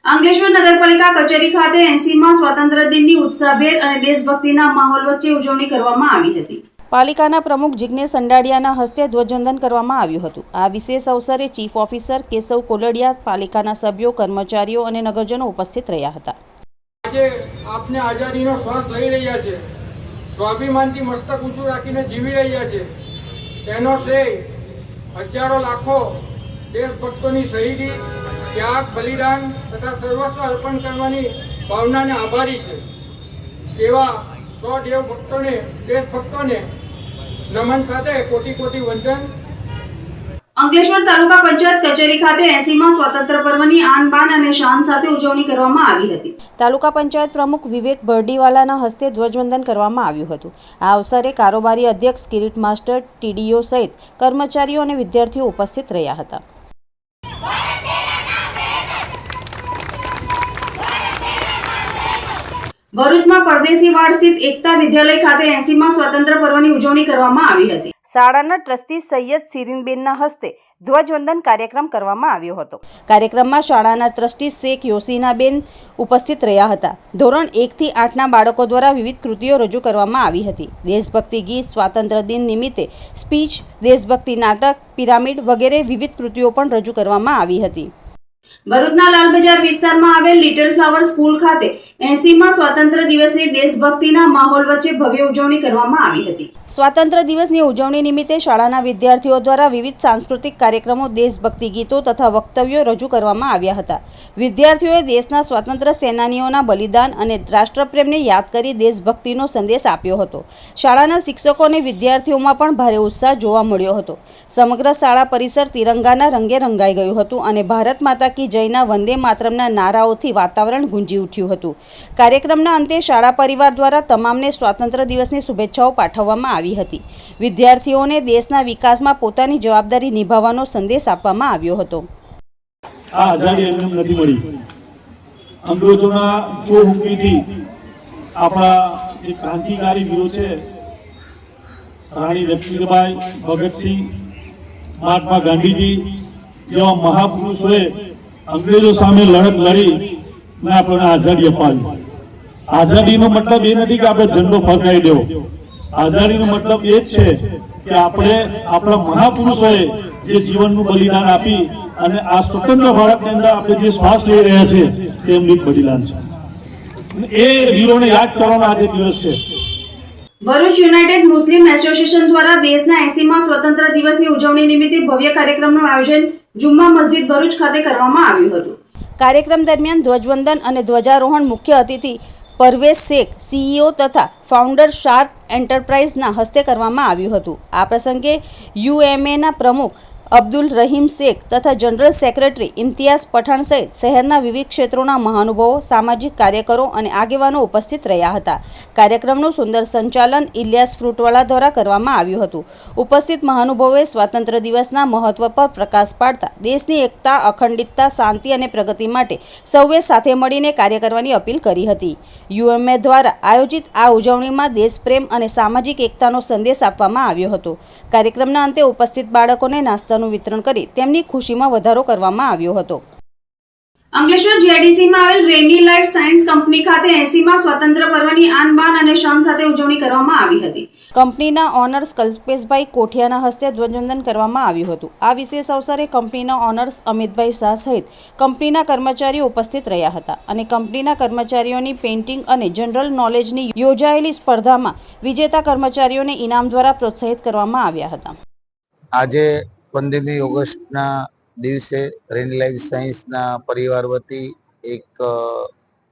અંકલેશ્વર નગરપાલિકા કચેરી ખાતે 80મા સ્વાતંત્ર્ય દિનની ઉત્સાહભેર અને દેશભક્તિના માહોલ વચ્ચે ઉજવણી કરવામાં આવી હતી. પાલિકાના પ્રમુખ જિગ્નેશ અંડાડિયાના હસ્તે ધ્વજવંદન કરવામાં આવ્યું હતું. આ વિશેષ અવસરે ચીફ ઓફિસર કેશવ કોલડિયા, પાલિકાના સભ્યો, કર્મચારીઓ અને નગરજનો ઉપસ્થિત રહ્યા હતા. આજે આપને આઝાદીનો શ્વાસ લઈ રહ્યા છે, સ્વાભિમાનથી મસ્તક ઊંચું રાખીને જીવી રહ્યા છે. તેનો શ્રેય હજારો લાખો દેશભક્તોની શહીદી, ત્યાગ, બલિદાન તથા સર્વસ્વ અર્પણ કરવાની ભાવનાને આભારી છે. તેવા સો દેશભક્તોને નમન સાથે કોટી કોટી વંદન. અંકલેશ્વર તાલુકા પંચાયત કચેરી ખાતે 80મા સ્વાતંત્ર્ય પર્વની આન બાન અને શાન સાથે ઉજવણી કરવામાં આવી હતી. તાલુકા પંચાયત પ્રમુખ વિવેક બરડીવાલાના હસ્તે ધ્વજવંદન કરવામાં આવ્યું હતું. આ અવસરે કારોબારી અધ્યક્ષ કિરીટ માસ્ટર, TDO સહિત કર્મચારીઓ અને વિદ્યાર્થીઓ ઉપસ્થિત રહ્યા હતા. ભરૂચમાં પરદેશીવાડ સ્થિત એકતા વિદ્યાલય ખાતે 80મા સ્વાતંત્ર્ય પર્વની ઉજવણી કરવામાં આવી હતી. શાળાના ટ્રસ્ટી સૈયદ સિરીનબેનના હસ્તે ધ્વજવંદન કાર્યક્રમ કરવામાં આવ્યો હતો. કાર્યક્રમમાં શાળાના ટ્રસ્ટી શેખ યોસીનાબેન ઉપસ્થિત રહ્યા હતા. ધોરણ 1 થી 8ના બાળકો દ્વારા વિવિધ કૃતિઓ રજૂ કરવામાં આવી હતી. દેશભક્તિ ગીત, સ્વાતંત્ર્ય દિન નિમિત્તે સ્પીચ, દેશભક્તિ નાટક, પિરામિડ વગેરે વિવિધ કૃતિઓ પણ રજૂ કરવામાં આવી હતી. ભરૂચના લાલબજાર વિસ્તારમાં આવેલ લિટલ ફ્લાવર સ્કૂલ ખાતે 80મા સ્વાતંત્ર્ય દિવસની દેશભક્તિના માહોલ વચ્ચે ભવ્ય ઉજવણી કરવામાં આવી હતી. સ્વાતંત્ર્ય દિવસની ઉજવણી નિમિત્તે શાળાના વિદ્યાર્થીઓ દ્વારા વિવિધ સાંસ્કૃતિક કાર્યક્રમો, દેશભક્તિ ગીતો તથા વક્તવ્યો રજૂ કરવામાં આવ્યા હતા. વિદ્યાર્થીઓએ દેશના સ્વાતંત્ર્ય સેનાનીઓના બલિદાન અને રાષ્ટ્રપ્રેમને યાદ કરી દેશભક્તિનો સંદેશ આપ્યો હતો. શાળાના શિક્ષકો અને વિદ્યાર્થીઓમાં પણ ભારે ઉત્સાહ જોવા મળ્યો હતો. સમગ્ર શાળા પરિસર તિરંગાના રંગે રંગાઈ ગયું હતું અને ભારત માતા કી જયના વંદે માતરમના નારાઓથી વાતાવરણ ગુંજી ઉઠ્યું હતું. કાર્યક્રમના અંતે શાળા પરિવાર દ્વારા તમામને સ્વાતંત્ર્ય દિવસની શુભેચ્છાઓ પાઠવવામાં આવી હતી. વિદ્યાર્થીઓને દેશના વિકાસમાં પોતાની જવાબદારી નિભાવવાનો સંદેશ આપવામાં આવ્યો હતો. આ આઝાદી એમને નથી મળી. અંગ્રેજોના જો હુકમીથી આપણા જે ક્રાંતિકારી વીરો છે, રાણી લક્ષ્મીબાઈ, ભગતસિંહ, મહાત્મા ગાંધીજી જેવા મહાપુરુષોએ અંગ્રેજો સામે લડત લડી ને આપણને આઝાદી અપાવી. આઝાદીનો મતલબ એ નથી કે આપણે ઝંડો ફરકાવી દેવો. આઝાદીનો મતલબ એ જ છે કે આપણે આપણા મહાપુરુષોએ જે જીવનનું બલિદાન આપી અને આ સ્વતંત્ર ભારતની અંદર આપણે જે શ્વાસ લઈ રહ્યા છે તેમનું બલિદાન છે. એ વીરોને યાદ કરવાનો આજે દિવસ છે. ભરૂચ યુનાઇટેડ મુસ્લિમ એસોસિએશન દ્વારા દેશના 80મા સ્વતંત્ર દિવસની ઉજવણી નિમિત્તે ભવ્ય કાર્યક્રમનું આયોજન જુમ્મા મસ્જિદ ભરૂચ ખાતે કરવામાં આવ્યું હતું. કાર્યક્રમ દરમિયાન ધ્વજવંદન અને ધ્વજારોહણ મુખ્ય અતિથિ પરવેઝ શેખ CEO તથા ફાઉન્ડર શાર્પ એન્ટરપ્રાઇઝના હસ્તે કરવામાં આવ્યું હતું. આ પ્રસંગે UMAના પ્રમુખ અબ્દુલ રહીમ શેખ તથા જનરલ સેક્રેટરી ઇમ્તિયાઝ પઠાણ સહિત શહેરના વિવિધ ક્ષેત્રોના મહાનુભાવો, સામાજિક કાર્યકરો અને આગેવાનો ઉપસ્થિત રહ્યા હતા. કાર્યક્રમનું સુંદર સંચાલન ઇલિયાસ ફ્રૂટવાલા દ્વારા કરવામાં આવ્યું હતું. ઉપસ્થિત મહાનુભાવોએ સ્વાતંત્ર્ય દિવસના મહત્વ પર પ્રકાશ પાડતા દેશની એકતા, અખંડિતતા, શાંતિ અને પ્રગતિ માટે સૌએ સાથે મળીને કાર્ય કરવાની અપીલ કરી હતી. UMA દ્વારા આયોજિત આ ઉજવણીમાં દેશપ્રેમ અને સામાજિક એકતાનો સંદેશ આપવામાં આવ્યો હતો. કાર્યક્રમના અંતે ઉપસ્થિત બાળકોને નાસ્તાનું વિતરણ કરી તેમની ખુશીમાં વધારો કરવામાં આવ્યો હતો. અંકલેશ્વર GIDCમાં આવેલ રેની લાઈફ સાયન્સ કંપની ખાતે 80મા સ્વતંત્ર પર્વની આન બાન અને શાન સાથે ઉજવણી કરવામાં આવી હતી. કંપનીના ઓનર્સ કલ્પેશભાઈ કોઠિયાના હસ્તે ધ્વજવંદન કરવામાં આવ્યું હતું. આ વિશેષ અવસરે કંપનીના ઓનર્સ અમિતભાઈ શાહ સહિત કંપનીના કર્મચારીઓ ઉપસ્થિત રહ્યા હતા અને કંપનીના કર્મચારીઓની પેઇન્ટિંગ અને જનરલ નોલેજની યોજાયેલી સ્પર્ધામાં વિજેતા કર્મચારીઓને ઇનામ દ્વારા પ્રોત્સાહિત કરવામાં આવ્યા હતા. આજે 15મી ઓગસ્ટના દિવસે રેની લાઈફ સાયન્સના પરિવાર વતી એક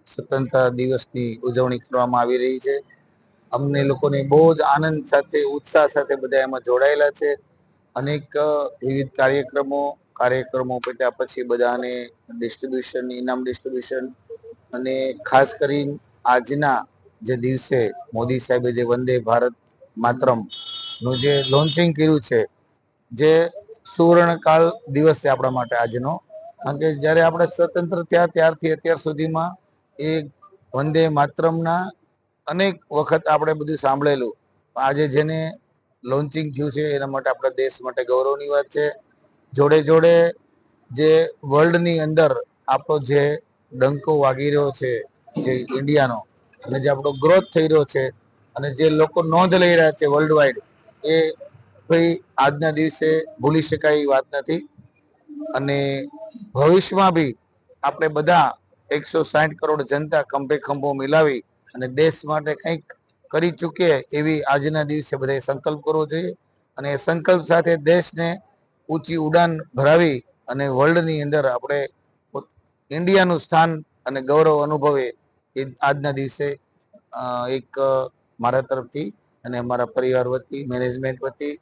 સ્વતંત્ર દિવસની ઉજવણી કરવામાં આવી રહી છે. અમને લોકોને બહુ જ આનંદ સાથે, ઉત્સાહ સાથે બધા એમાં જોડાયેલા છે. અનેક વિવિધ કાર્યક્રમો પત્યા પછી બધાને ડિસ્ટ્રીબ્યુશન, ઇનામ ડિસ્ટ્રીબ્યુશન અને ખાસ કરીને આજના જે દિવસે મોદી સાહેબે જે વંદે ભારત માતરમનું જે લોન્ચિંગ કર્યું છે, જે સુવર્ણકાળ દિવસ છે આપણા માટે આજનો. કારણ કે જ્યારે આપણે સ્વતંત્ર થયા ત્યારથી અત્યાર સુધીમાં એ વંદે માતરમના અનેક વખત આપણે બધું સાંભળેલું. આજે જેને લોન્ચિંગ થયું છે એના માટે આપણા દેશ માટે ગૌરવની વાત છે. જોડે જોડે જે વર્લ્ડની અંદર આપણો જે ડંકો વાગી રહ્યો છે, જે ઇન્ડિયાનો, અને જે આપણો ગ્રોથ થઈ રહ્યો છે અને જે લોકો નોંધ લઈ રહ્યા છે વર્લ્ડ વાઇડ, એ ભાઈ આજના દિવસે ભૂલી શકાય એવી વાત નથી. અને ભવિષ્યમાં બી આપણે બધા 160 કરોડ જનતા ખંભે ખંભો મિલાવી અને દેશ માટે કંઈક કરી ચૂકીએ એવી આજના દિવસે બધાએ સંકલ્પ કરવો જોઈએ. અને એ સંકલ્પ સાથે દેશને ઊંચી ઉડાન ભરાવી અને વર્લ્ડની અંદર આપણે ઇન્ડિયાનું સ્થાન અને ગૌરવ અનુભવે એ આજના દિવસે એક મારા તરફથી અને અમારા પરિવાર વતી, મેનેજમેન્ટ વતી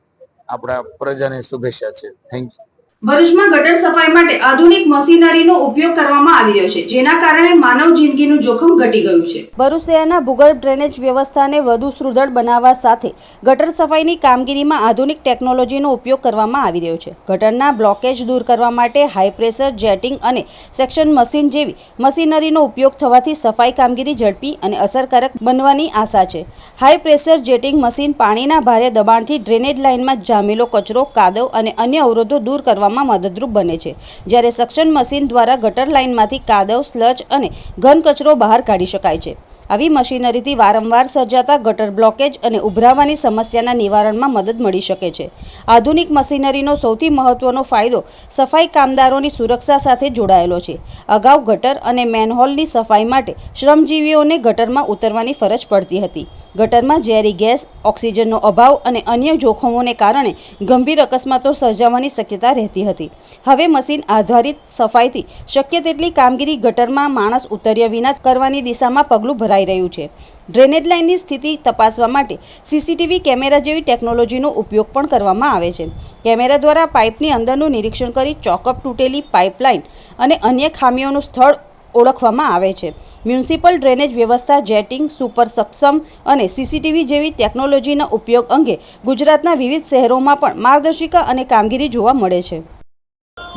આપણા પ્રજાને શુભેચ્છા છે. Thank you. ભરૂચમાં ગટર સફાઈ માટે આધુનિક મશીનરીનો ઉપયોગ કરવામાં આવી રહ્યો છે, જેના કારણે માનવ જિંદગીનું જોખમ ઘટી ગયું છે. ભરૂચ શહેરના ભૂગર્ભ ડ્રેનેજ વ્યવસ્થાને વધુ સુદૃઢ બનાવવા સાથે ગટર સફાઈની કામગીરીમાં આધુનિક ટેકનોલોજીનો ઉપયોગ કરવામાં આવી રહ્યો છે. ગટરના બ્લોકેજ દૂર કરવા માટે હાઈ પ્રેશર જેટિંગ અને સેક્શન મશીન જેવી મશીનરીનો ઉપયોગ થવાથી સફાઈ કામગીરી ઝડપી અને અસરકારક બનવાની આશા છે. હાઈ પ્રેશર જેટિંગ મશીન પાણીના ભારે દબાણથી ડ્રેનેજ લાઇનમાં જામેલો કચરો, કાદવ અને અન્ય અવરોધો દૂર કરવા મદદરૂપ બને છે. જ્યારે સક્શન મશીન દ્વારા ગટર લાઇનમાંથી કાદવ, સ્લજ અને ઘન કચરો બહાર કાઢી શકાય છે. આવી મશીનરીથી વારંવાર સર્જાતા ગટર બ્લોકેજ અને ઉભરાવાની સમસ્યાના નિવારણમાં મદદ મળી શકે છે. આધુનિક મશીનરીનો સૌથી મહત્વનો ફાયદો સફાઈ કામદારોની સુરક્ષા સાથે જોડાયેલો છે. અગાઉ ગટર અને મેનહોલની સફાઈ માટે શ્રમજીવીઓને ગટરમાં ઉતરવાની ફરજ પડતી હતી. ગટરમાં ઝેરી ગેસ, ઓક્સિજનનો અભાવ અને અન્ય જોખમોને કારણે ગંભીર અકસ્માતો સર્જાવાની શક્યતા રહેતી હતી. હવે મશીન આધારિત સફાઈથી શક્ય તેટલી કામગીરી ગટરમાં માણસ ઉતર્યા વિના કરવાની દિશામાં પગલું ભરાઈ રહ્યું છે. ડ્રેનેજ લાઇનની સ્થિતિ તપાસવા માટે CCTV કેમેરા જેવી ટેકનોલોજીનો ઉપયોગ પણ કરવામાં આવે છે. કેમેરા દ્વારા પાઇપની અંદરનું નિરીક્ષણ કરી ચોકઅપ તૂટેલી પાઇપલાઇન અને અન્ય ખામીઓનું સ્થળ ઓળખવામાં આવે છે. મ્યુનિસિપલ ડ્રેનેજ વ્યવસ્થા, જેટિંગ, સુપર સક્ષમ અને CCTV જેવી ટેકનોલોજીના ઉપયોગ અંગે ગુજરાતના વિવિધ શહેરોમાં પણ માર્ગદર્શિકા અને કામગીરી જોવા મળે છે.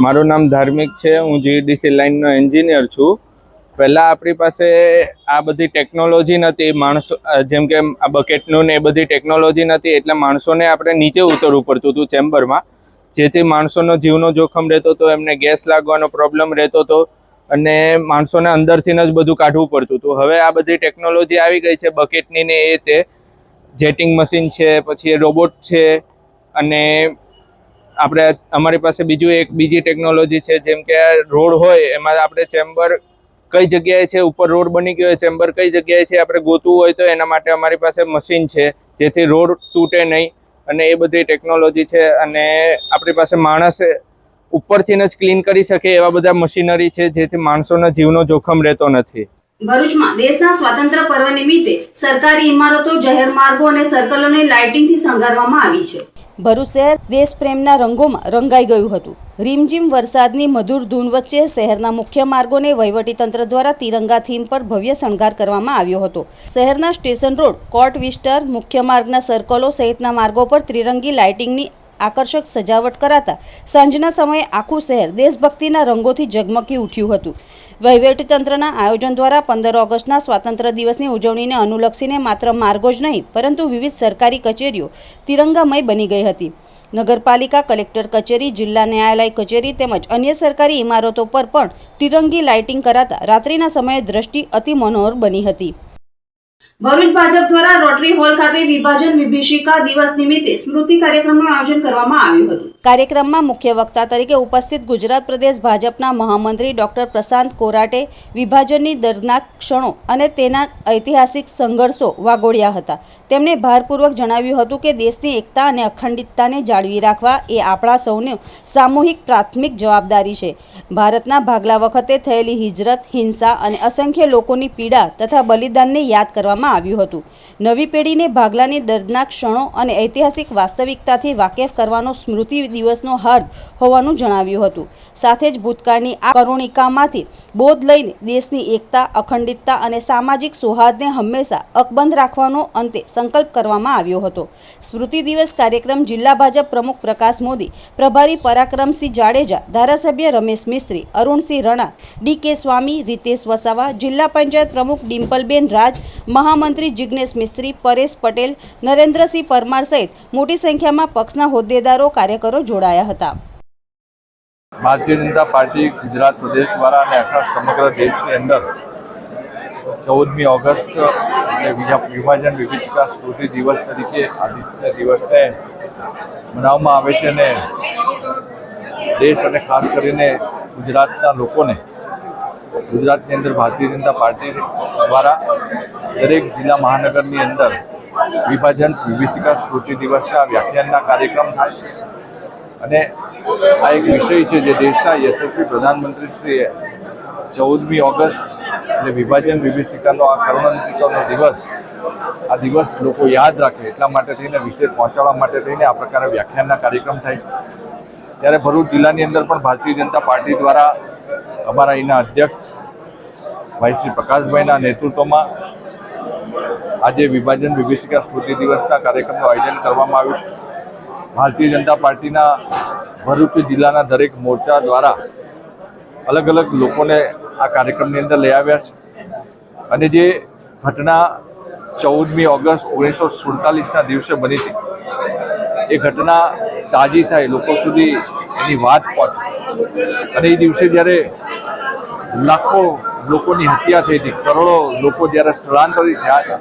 મારું નામ ધાર્મિક છે. હું GDC લાઇનનો એન્જિનિયર છું. પહેલાં આપણી પાસે આ બધી ટેકનોલોજી નથી. માણસો જેમ કે આ બકેટનું ને એ બધી ટેકનોલોજી નથી, એટલે માણસોને આપણે નીચે ઉતરવું પડતું હતું ચેમ્બરમાં. જેથી માણસોનો જીવનો જોખમ રહેતો હતો, એમને ગેસ લાગવાનો પ્રોબ્લેમ રહેતો હતો અને માણસોને અંદરથી જ બધું કાઢવું પડતું હતું. હવે આ બધી ટેકનોલોજી આવી ગઈ છે, બકેટની ને એ તે જેટિંગ મશીન છે, પછી રોબોટ છે અને અમારી પાસે બીજી ટેકનોલોજી છે, જેમ કે રોડ હોય એમાં આપણે ચેમ્બર કઈ જગ્યાએ છે, ઉપર રોડ બની ગયો હોય, ચેમ્બર કઈ જગ્યાએ છે આપણે ગોતવું હોય તો એના માટે અમારી પાસે મશીન છે, જેથી રોડ તૂટે નહીં અને એ બધી ટેકનોલોજી છે. અને આપણી પાસે માણસ ઉપરથી જ ક્લીન કરી શકે એવા બધા મશીનરી છે, જેથી માણસોના જીવનો જોખમ રહેતો નથી. ભરૂચમાં દેશના સ્વાતંત્ર્ય પર્વ નિમિત્તે સરકારી ઇમારતો, જાહેર માર્ગો અને સર્કલોને લાઇટિંગથી શણગારવામાં આવી છે. ભરૂચ શહેર દેશ પ્રેમના રંગોમાં રંગાઈ ગયું હતું. રીમઝીમ વરસાદની મધુર ધૂન વચ્ચે શહેરના મુખ્ય માર્ગોને વહીવટીતંત્ર દ્વારા તિરંગા થીમ પર ભવ્ય શણગાર કરવામાં આવ્યો હતો. શહેરના સ્ટેશન રોડ, કોર્ટ વિસ્તાર, મુખ્ય માર્ગના સર્કલો સહિતના માર્ગો પર ત્રિરંગી લાઇટિંગની આકર્ષક સજાવટ કરાતા સાંજના સમયે આખું શહેર દેશભક્તિના રંગોથી ઝગમગી ઉઠ્યું હતું. વહીવટીતંત્રના આયોજન દ્વારા 15 ઓગસ્ટના સ્વાતંત્ર્ય દિવસની ઉજવણીને અનુલક્ષીને માત્ર માર્ગો જ નહીં પરંતુ વિવિધ સરકારી કચેરીઓ તિરંગામય બની ગઈ હતી. નગરપાલિકા, કલેક્ટર કચેરી, જિલ્લા ન્યાયાલય કચેરી તેમજ અન્ય સરકારી ઇમારતો પર પણ તિરંગી લાઇટિંગ કરાતા રાત્રિના સમયે દ્રષ્ટિ અતિ મનોહર બની હતી. ભરૂચ ભાજપ દ્વારા રોટરી હોલ ખાતે વિભાજન વિભીષિકા દિવસ નિમિત્તે સ્મૃતિ કાર્યક્રમનું આયોજન કરવામાં આવ્યું હતું. કાર્યક્રમમાં મુખ્ય વક્તા તરીકે ઉપસ્થિત ગુજરાત પ્રદેશ ભાજપના મહામંત્રી ડોક્ટર પ્રશાંત કોરાટે વિભાજનની દર્દનાક ક્ષણો અને તેના ઐતિહાસિક સંઘર્ષો વાગોળ્યા હતા. તેમણે ભારપૂર્વક જણાવ્યું હતું કે દેશની એકતા અને અખંડિતતાને જાળવી રાખવા એ આપણા સૌની સામૂહિક પ્રાથમિક જવાબદારી છે. ભારતના ભાગલા વખતે થયેલી હિજરત, હિંસા અને અસંખ્ય લોકોની પીડા તથા બલિદાનને યાદ કરવામાં આવ્યું હતું. નવી પેઢીને ભાગલાની દર્દનાક ક્ષણો અને ઐતિહાસિક વાસ્તવિકતાથી વાકેફ કરવાનો સ્મૃતિ દિવસનો હાર્દ હોવાનું જણાવ્યું હતું. સાથે જ ભૂતકાળની આ કરુણિકામાંથી બોધ લઈને દેશની એકતા, અખંડિતતા અને સામાજિક સૌહાર્દને હંમેશા અકબંધ રાખવાનો અંતે સંકલ્પ કરવામાં આવ્યો હતો. સ્મૃતિ દિવસ કાર્યક્રમ જિલ્લા ભાજપ પ્રમુખ પ્રકાશ મોદી, પ્રભારી પરાક્રમસિંહ જાડેજા, ધારાસભ્ય રમેશ મિસ્ત્રી, અરુણસિંહ રણા, ડી.કે. સ્વામી, રીતેશ વસાવા, જિલ્લા પંચાયત પ્રમુખ ડિમ્પલબેન રાજ, મહામંત્રી જિગ્નેશ મિસ્ત્રી, પરેશ પટેલ, નરેન્દ્રસિંહ પરમાર સહિત મોટી સંખ્યામાં પક્ષના હોદ્દેદારો, કાર્યકરો જોડાયા હતા. ભારતીય જનતા પાર્ટી ગુજરાત પ્રદેશ દ્વારા અને આખા સમગ્ર દેશની અંદર 14મી ઓગસ્ટ વિભાજન વિભીષિકા સ્મૃતિ દિવસ તરીકે આ દિવસને મનાવવામાં આવે છે અને દેશ અને ખાસ કરીને ગુજરાતના લોકોને ગુજરાતની અંદર ભારતીય જનતા પાર્ટી દ્વારા દરેક જિલ્લા મહાનગરની અંદર વિભાજન વિભીષિકા સ્મૃતિ દિવસના વ્યાખ્યાનના કાર્યક્રમ થાય અને આ એક વિષય છે જે દેશના યશસ્વી પ્રધાનમંત્રીશ્રીએ 14મી ઓગસ્ટ એટલે વિભાજન વિભીષિકાનો આ કરુણાંતિકાનો દિવસ, આ દિવસ લોકો યાદ રાખે એટલા માટે થઈને વિષય પહોંચાડવા માટે થઈને આ પ્રકારે વ્યાખ્યાનના કાર્યક્રમ થાય છે. ત્યારે ભરૂચ જિલ્લાની અંદર પણ ભારતીય જનતા પાર્ટી દ્વારા અમારા અહીંના અધ્યક્ષ ભાઈ શ્રી પ્રકાશભાઈના નેતૃત્વમાં આજે વિભાજન વિભીષિકા સ્મૃતિ દિવસના કાર્યક્રમનું આયોજન કરવામાં આવ્યું છે. ભારતીય જનતા પાર્ટીના ભરૂચ જિલ્લાના દરેક મોરચા દ્વારા અલગ અલગ લોકોને આ કાર્યક્રમની અંદર લઈ આવ્યા છે અને જે ઘટના 14મી ઓગસ્ટ 1947ના દિવસે બની હતી એ ઘટના તાજી થાય, લોકો સુધી એની વાત પહોંચે અને એ દિવસે જ્યારે લાખો લોકોની હત્યા થઈ હતી, કરોડો લોકો જ્યારે સ્થળાંતરિત થયા હતા.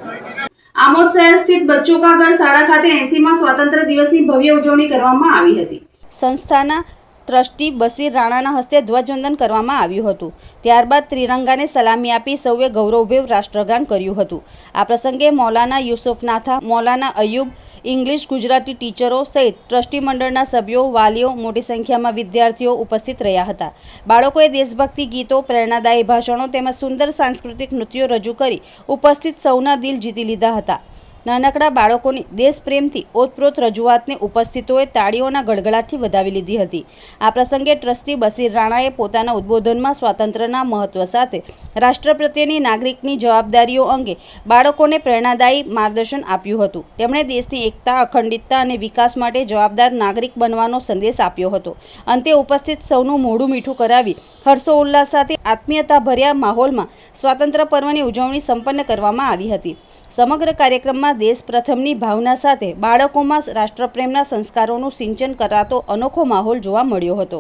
આમોદ શહેર સ્થિત બચ્ચો કા ઘર શાળા ખાતે 80મા સ્વાતંત્ર્ય દિવસની ભવ્ય ઉજવણી કરવામાં આવી હતી. સંસ્થાના ટ્રસ્ટી બશીર રાણાના હસ્તે ધ્વજવંદન કરવામાં આવ્યું હતું. ત્યારબાદ ત્રિરંગાને સલામી આપી સૌએ ગૌરવભેર રાષ્ટ્રગાન કર્યું હતું. આ પ્રસંગે મૌલાના યુસુફ નાથા, મૌલાના અયુબ, ઇંગ્લિશ ગુજરાતી ટીચરો સહિત ટ્રસ્ટી મંડળના સભ્યો, વાલીઓ, મોટી સંખ્યામાં વિદ્યાર્થીઓ ઉપસ્થિત રહ્યા હતા. બાળકોએ દેશભક્તિ ગીતો, પ્રેરણાદાયી ભાષણો તેમજ સુંદર સાંસ્કૃતિક નૃત્યો રજૂ કરી ઉપસ્થિત સૌના દિલ જીતી લીધા હતા. નાનકડા બાળકોની દેશપ્રેમથી ઓતપ્રોત રજૂઆતને ઉપસ્થિતોએ તાળીઓના ગડગડાટથી વધાવી લીધી હતી. આ પ્રસંગે ટ્રસ્ટી બશીર રાણાએ પોતાના ઉદ્બોધનમાં સ્વાતંત્ર્યના મહત્વ સાથે રાષ્ટ્ર પ્રત્યેની નાગરિકની જવાબદારીઓ અંગે બાળકોને પ્રેરણાદાયી માર્ગદર્શન આપ્યું હતું. તેમણે દેશની એકતા, અખંડિતતા અને વિકાસ માટે જવાબદાર નાગરિક બનવાનો સંદેશ આપ્યો હતો. અંતે ઉપસ્થિત સૌનું મોઢું મીઠું કરાવી હર્ષોલ્લાસ સાથે આત્મીયતાભર્યા માહોલમાં સ્વાતંત્ર્ય પર્વની ઉજવણી સંપન્ન કરવામાં આવી હતી. સમગ્ર કાર્યક્રમમાં દેશ પ્રથમની ભાવના સાથે બાળકોમાં રાષ્ટ્રપ્રેમના સંસ્કારોનું સિંચન કરાતો અનોખો માહોલ જોવા મળ્યો હતો.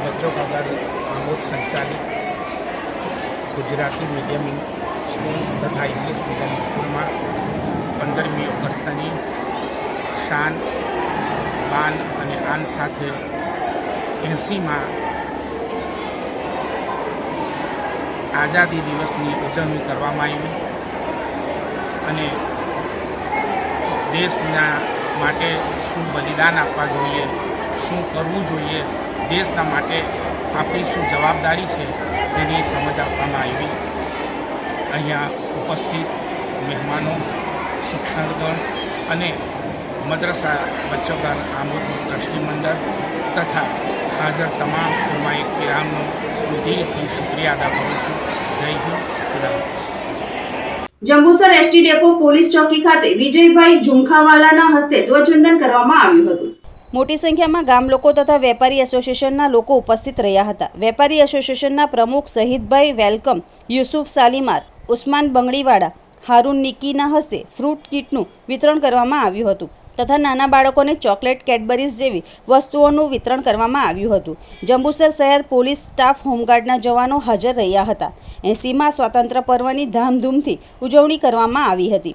बच्चों का घर आमोद संचालित गुजराती मीडियम स्कूल तथा इंग्लिश मीडियम स्कूल में 15મી ઓગસ્ટની શાન બાન અને આન સાથે 80માં આઝાદી દિવસની ઉજવણી કરવામાં આવી અને દેશના માટે શું બલિદાન આપવા જોઈએ, શું કરવું જોઈએ, દેશના માટે આપણી શું જવાબદારી છે તેની સમજ આપવામાં આવી. અહીંયા ઉપસ્થિત મહેમાનો, શિક્ષણગણ અને મદ્રસા બચ્ચોઘર આમોદનું ટ્રસ્ટી મંડળ તથા હાજર તમામ ઉલમાએ કિરામનો હું દિલથી શુક્રિયા અદા કરું છું. જય હિન્દ, ખુદા Hafiz. Jambusar ST depot police ચોકી ખાતે વિજયભાઈ ઝુમખાવાલાના હસ્તે ધ્વજવંદન કરવામાં આવ્યું હતું. મોટી સંખ્યામાં ગામ લોકો તથા વેપારી એસોસિએશનના લોકો ઉપસ્થિત રહ્યા હતા. વેપારી એસોસિએશનના પ્રમુખ શહીદભાઈ વેલકમ, યુસુફ સાલીમાર, ઉસ્માન બંગડીવાડા, હારૂન નિકીના હસ્તે ફ્રૂટ કીટનું વિતરણ કરવામાં આવ્યું હતું તથા નાના બાળકોને ચોકલેટ, કેડબરીઝ જેવી વસ્તુઓનું વિતરણ કરવામાં આવ્યું હતું. જંબુસર શહેર પોલીસ સ્ટાફ, હોમગાર્ડના જવાનો હાજર રહ્યા હતા. 80મા સ્વાતંત્ર્ય પર્વની ધામધૂમથી ઉજવણી કરવામાં આવી હતી.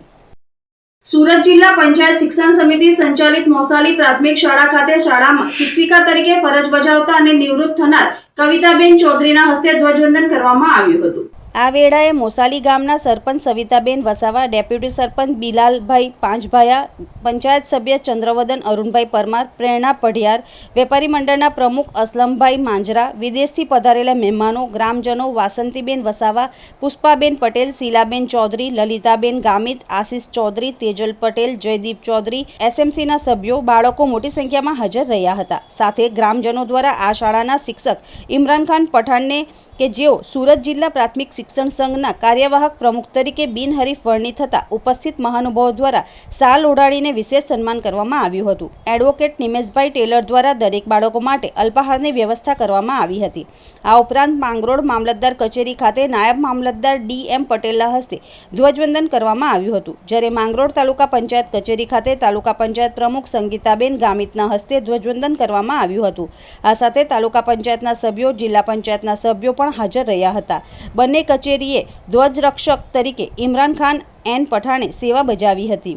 સુરત જિલ્લા પંચાયત શિક્ષણ સમિતિ સંચાલિત મોસાલી પ્રાથમિક શાળા ખાતે શાળામાં શિક્ષિકા તરીકે ફરજ બજાવતા અને નિવૃત્ત થનાર કવિતાબેન ચૌધરીના હસ્તે ધ્વજવંદન કરવામાં આવ્યું હતું. આ વેળાએ મોસાલી ગામના સરપંચ સવિતાબેન વસાવા, ડેપ્યુટી સરપંચ બિલાલભાઈ પાંચભાયા, પંચાયત સભ્ય ચંદ્રવદન અરુણભાઈ પરમાર, પ્રેરણા પઢિયાર, વેપારી મંડળના પ્રમુખ અસલમભાઈ માંજરા, વિદેશથી પધારેલા મહેમાનો, ગ્રામજનો વાસંતીબેન વસાવા, પુષ્પાબેન પટેલ, શીલાબેન ચૌધરી, લલિતાબેન ગામિત, આશિષ ચૌધરી, તેજલ પટેલ, જયદીપ ચૌધરી, એસએમસીના સભ્યો, બાળકો મોટી સંખ્યામાં હાજર રહ્યા હતા. સાથે ગ્રામજનો દ્વારા આ શાળાના શિક્ષક ઇમરાનખાન પઠાણને કે જેઓ સુરત જિલ્લા પ્રાથમિક શિક્ષણ સંઘના કાર્યવાહક પ્રમુખ તરીકે બિનહરીફ વરણી થતા ઉપસ્થિત મહાનુભાવો દ્વારા શાલ ઓઢાડીને વિશેષ સન્માન કરવામાં આવ્યું હતું. એડવોકેટ નિમેશભાઈ ટેલર દ્વારા દરેક બાળકો માટે અલ્પાહારની વ્યવસ્થા કરવામાં આવી હતી. આ ઉપરાંત માંગરોળ મામલતદાર કચેરી ખાતે નાયબ મામલતદાર ડી.એમ. પટેલના હસ્તે ધ્વજવંદન કરવામાં આવ્યું હતું. જ્યારે માંગરોળ તાલુકા પંચાયત કચેરી ખાતે તાલુકા પંચાયત પ્રમુખ સંગીતાબેન ગામિતના હસ્તે ધ્વજવંદન કરવામાં આવ્યું હતું. આ સાથે તાલુકા પંચાયતના સભ્યો, જિલ્લા પંચાયતના સભ્યો પણ હાજર રહ્યા હતા. બંને કચેરીએ ધ્વજરક્ષક તરીકે ઇમરાનખાન એન પઠાણે સેવા બજાવી હતી.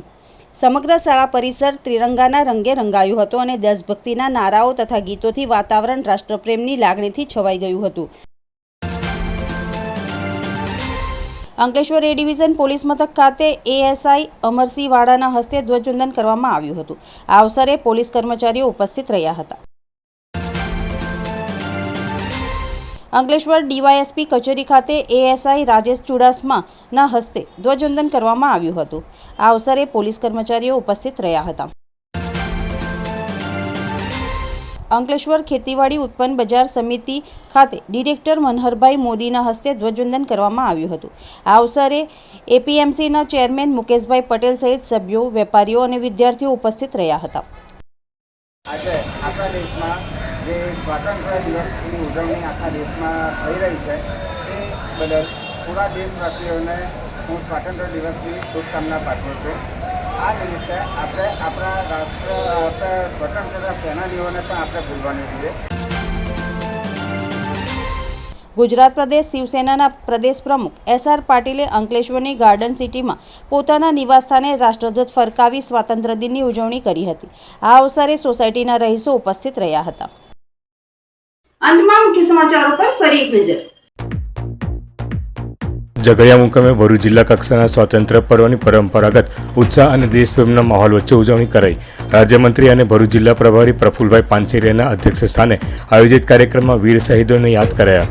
સમગ્ર શાળા પરિસર ત્રિરંગાના રંગે રંગાયું હતું અને દેશભક્તિના નારાઓ તથા ગીતોથી વાતાવરણ રાષ્ટ્રપ્રેમની લાગણીથી છવાઈ ગયું હતું. અંકલેશ્વર એ ડિવિઝન પોલીસ મથક ખાતે એએસઆઈ અમરસિંહ વાડાના હસ્તે ધ્વજવંદન કરવામાં આવ્યું હતું. આ અવસરે પોલીસ કર્મચારીઓ ઉપસ્થિત રહ્યા હતા. અંકલેશ્વર ડીવાયએસપી કચેરી ખાતે એએસઆઈ રાજેશ ચુડાસમાના હસ્તે ધ્વજવંદન કરવામાં આવ્યું હતું. આ અવસરે પોલીસ કર્મચારીઓ ઉપસ્થિત રહ્યા હતા. અંકલેશ્વર ખેતીવાડી ઉત્પન્ન બજાર સમિતિ ખાતે ડિરેક્ટર મનહરભાઈ મોદીના હસ્તે ધ્વજવંદન કરવામાં આવ્યું હતું. આ અવસરે એપીએમસીના ચેરમેન મુકેશભાઈ પટેલ સહિત સભ્યો, વેપારીઓ અને વિદ્યાર્થીઓ ઉપસ્થિત રહ્યા હતા. આજે આપણા દેશમાં જે સ્વાતંત્ર્ય દિવસની ઉજવણી આખા દેશમાં થઈ રહી છે એ બદલ પૂરા દેશવાસીઓને હું સ્વાતંત્ર્ય દિવસની શુભકામના પાઠવું છું. આ નિમિત્તે આપણે આપણા સ્વતંત્રતા સેનાનીઓને પણ આપણે ભૂલવાની જોઈએ. ગુજરાત પ્રદેશ શિવસેનાના પ્રદેશ પ્રમુખ એસ.આર. પાટીલે અંકલેશ્વરની ગાર્ડન સિટીમાં પોતાના નિવાસસ્થાને રાષ્ટ્રધ્વજ ફરકાવી સ્વાતંત્ર્ય દિનની ઉજવણી કરી હતી. આ અવસરે સોસાયટીના રહીશો ઉપસ્થિત રહ્યા હતા. અંતમાં મુખ્ય સમાચારો પર ફરી એક નજર. ઝઘડિયા મુકામે ભરૂચ જિલ્લા કક્ષાના સ્વાતંત્ર્ય પર્વની પરંપરાગત ઉત્સાહ અને દેશપ્રેમના માહોલ વચ્ચે ઉજવણી કરાઈ. રાજ્યમંત્રી અને ભરૂચ જિલ્લા પ્રભારી પ્રફુલભાઈ પાનસેરિયાના અધ્યક્ષ સ્થાને આયોજિત કાર્યક્રમમાં વીર શહીદોને યાદ કરાયા.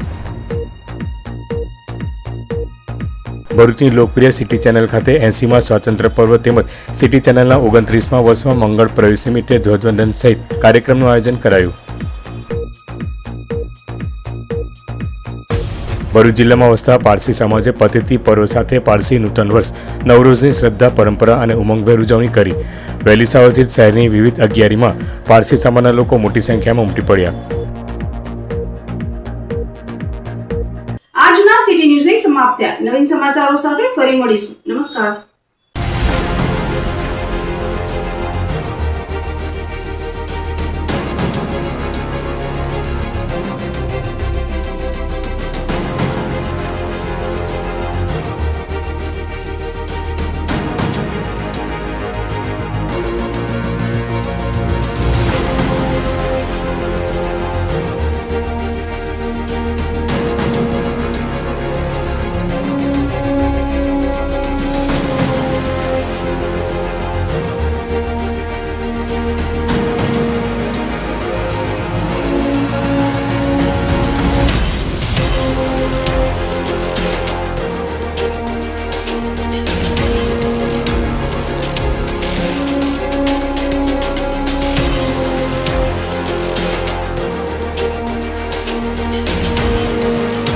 ભરૂચની લોકપ્રિય સિટી ચેનલ ખાતે 80મા સ્વાતંત્ર્ય પર્વ તેમજ સિટી ચેનલના 29મા વર્ષમાં મંગળ પ્રવેશ નિમિત્તે ધ્વજવંદન સહિત કાર્યક્રમનું આયોજન કરાયું. ભરૂચ જિલ્લામાં વસતા પારસી સમાજે પતેતી પર્વ સાથે પારસી નૂતન વર્ષ નવરોઝની શ્રદ્ધા, પરંપરા અને ઉમંગભેર ઉજવણી કરી. વહેલી સવારથી શહેરની વિવિધ અગિયારીમાં પારસી સમાજના લોકો મોટી સંખ્યામાં ઉમટી પડ્યા. આજના સિટી ન્યૂઝ સમાપ્ત સમાપ્ત થયા. નવીન સમાચારો સાથે ફરી મળીશું. નમસ્કાર.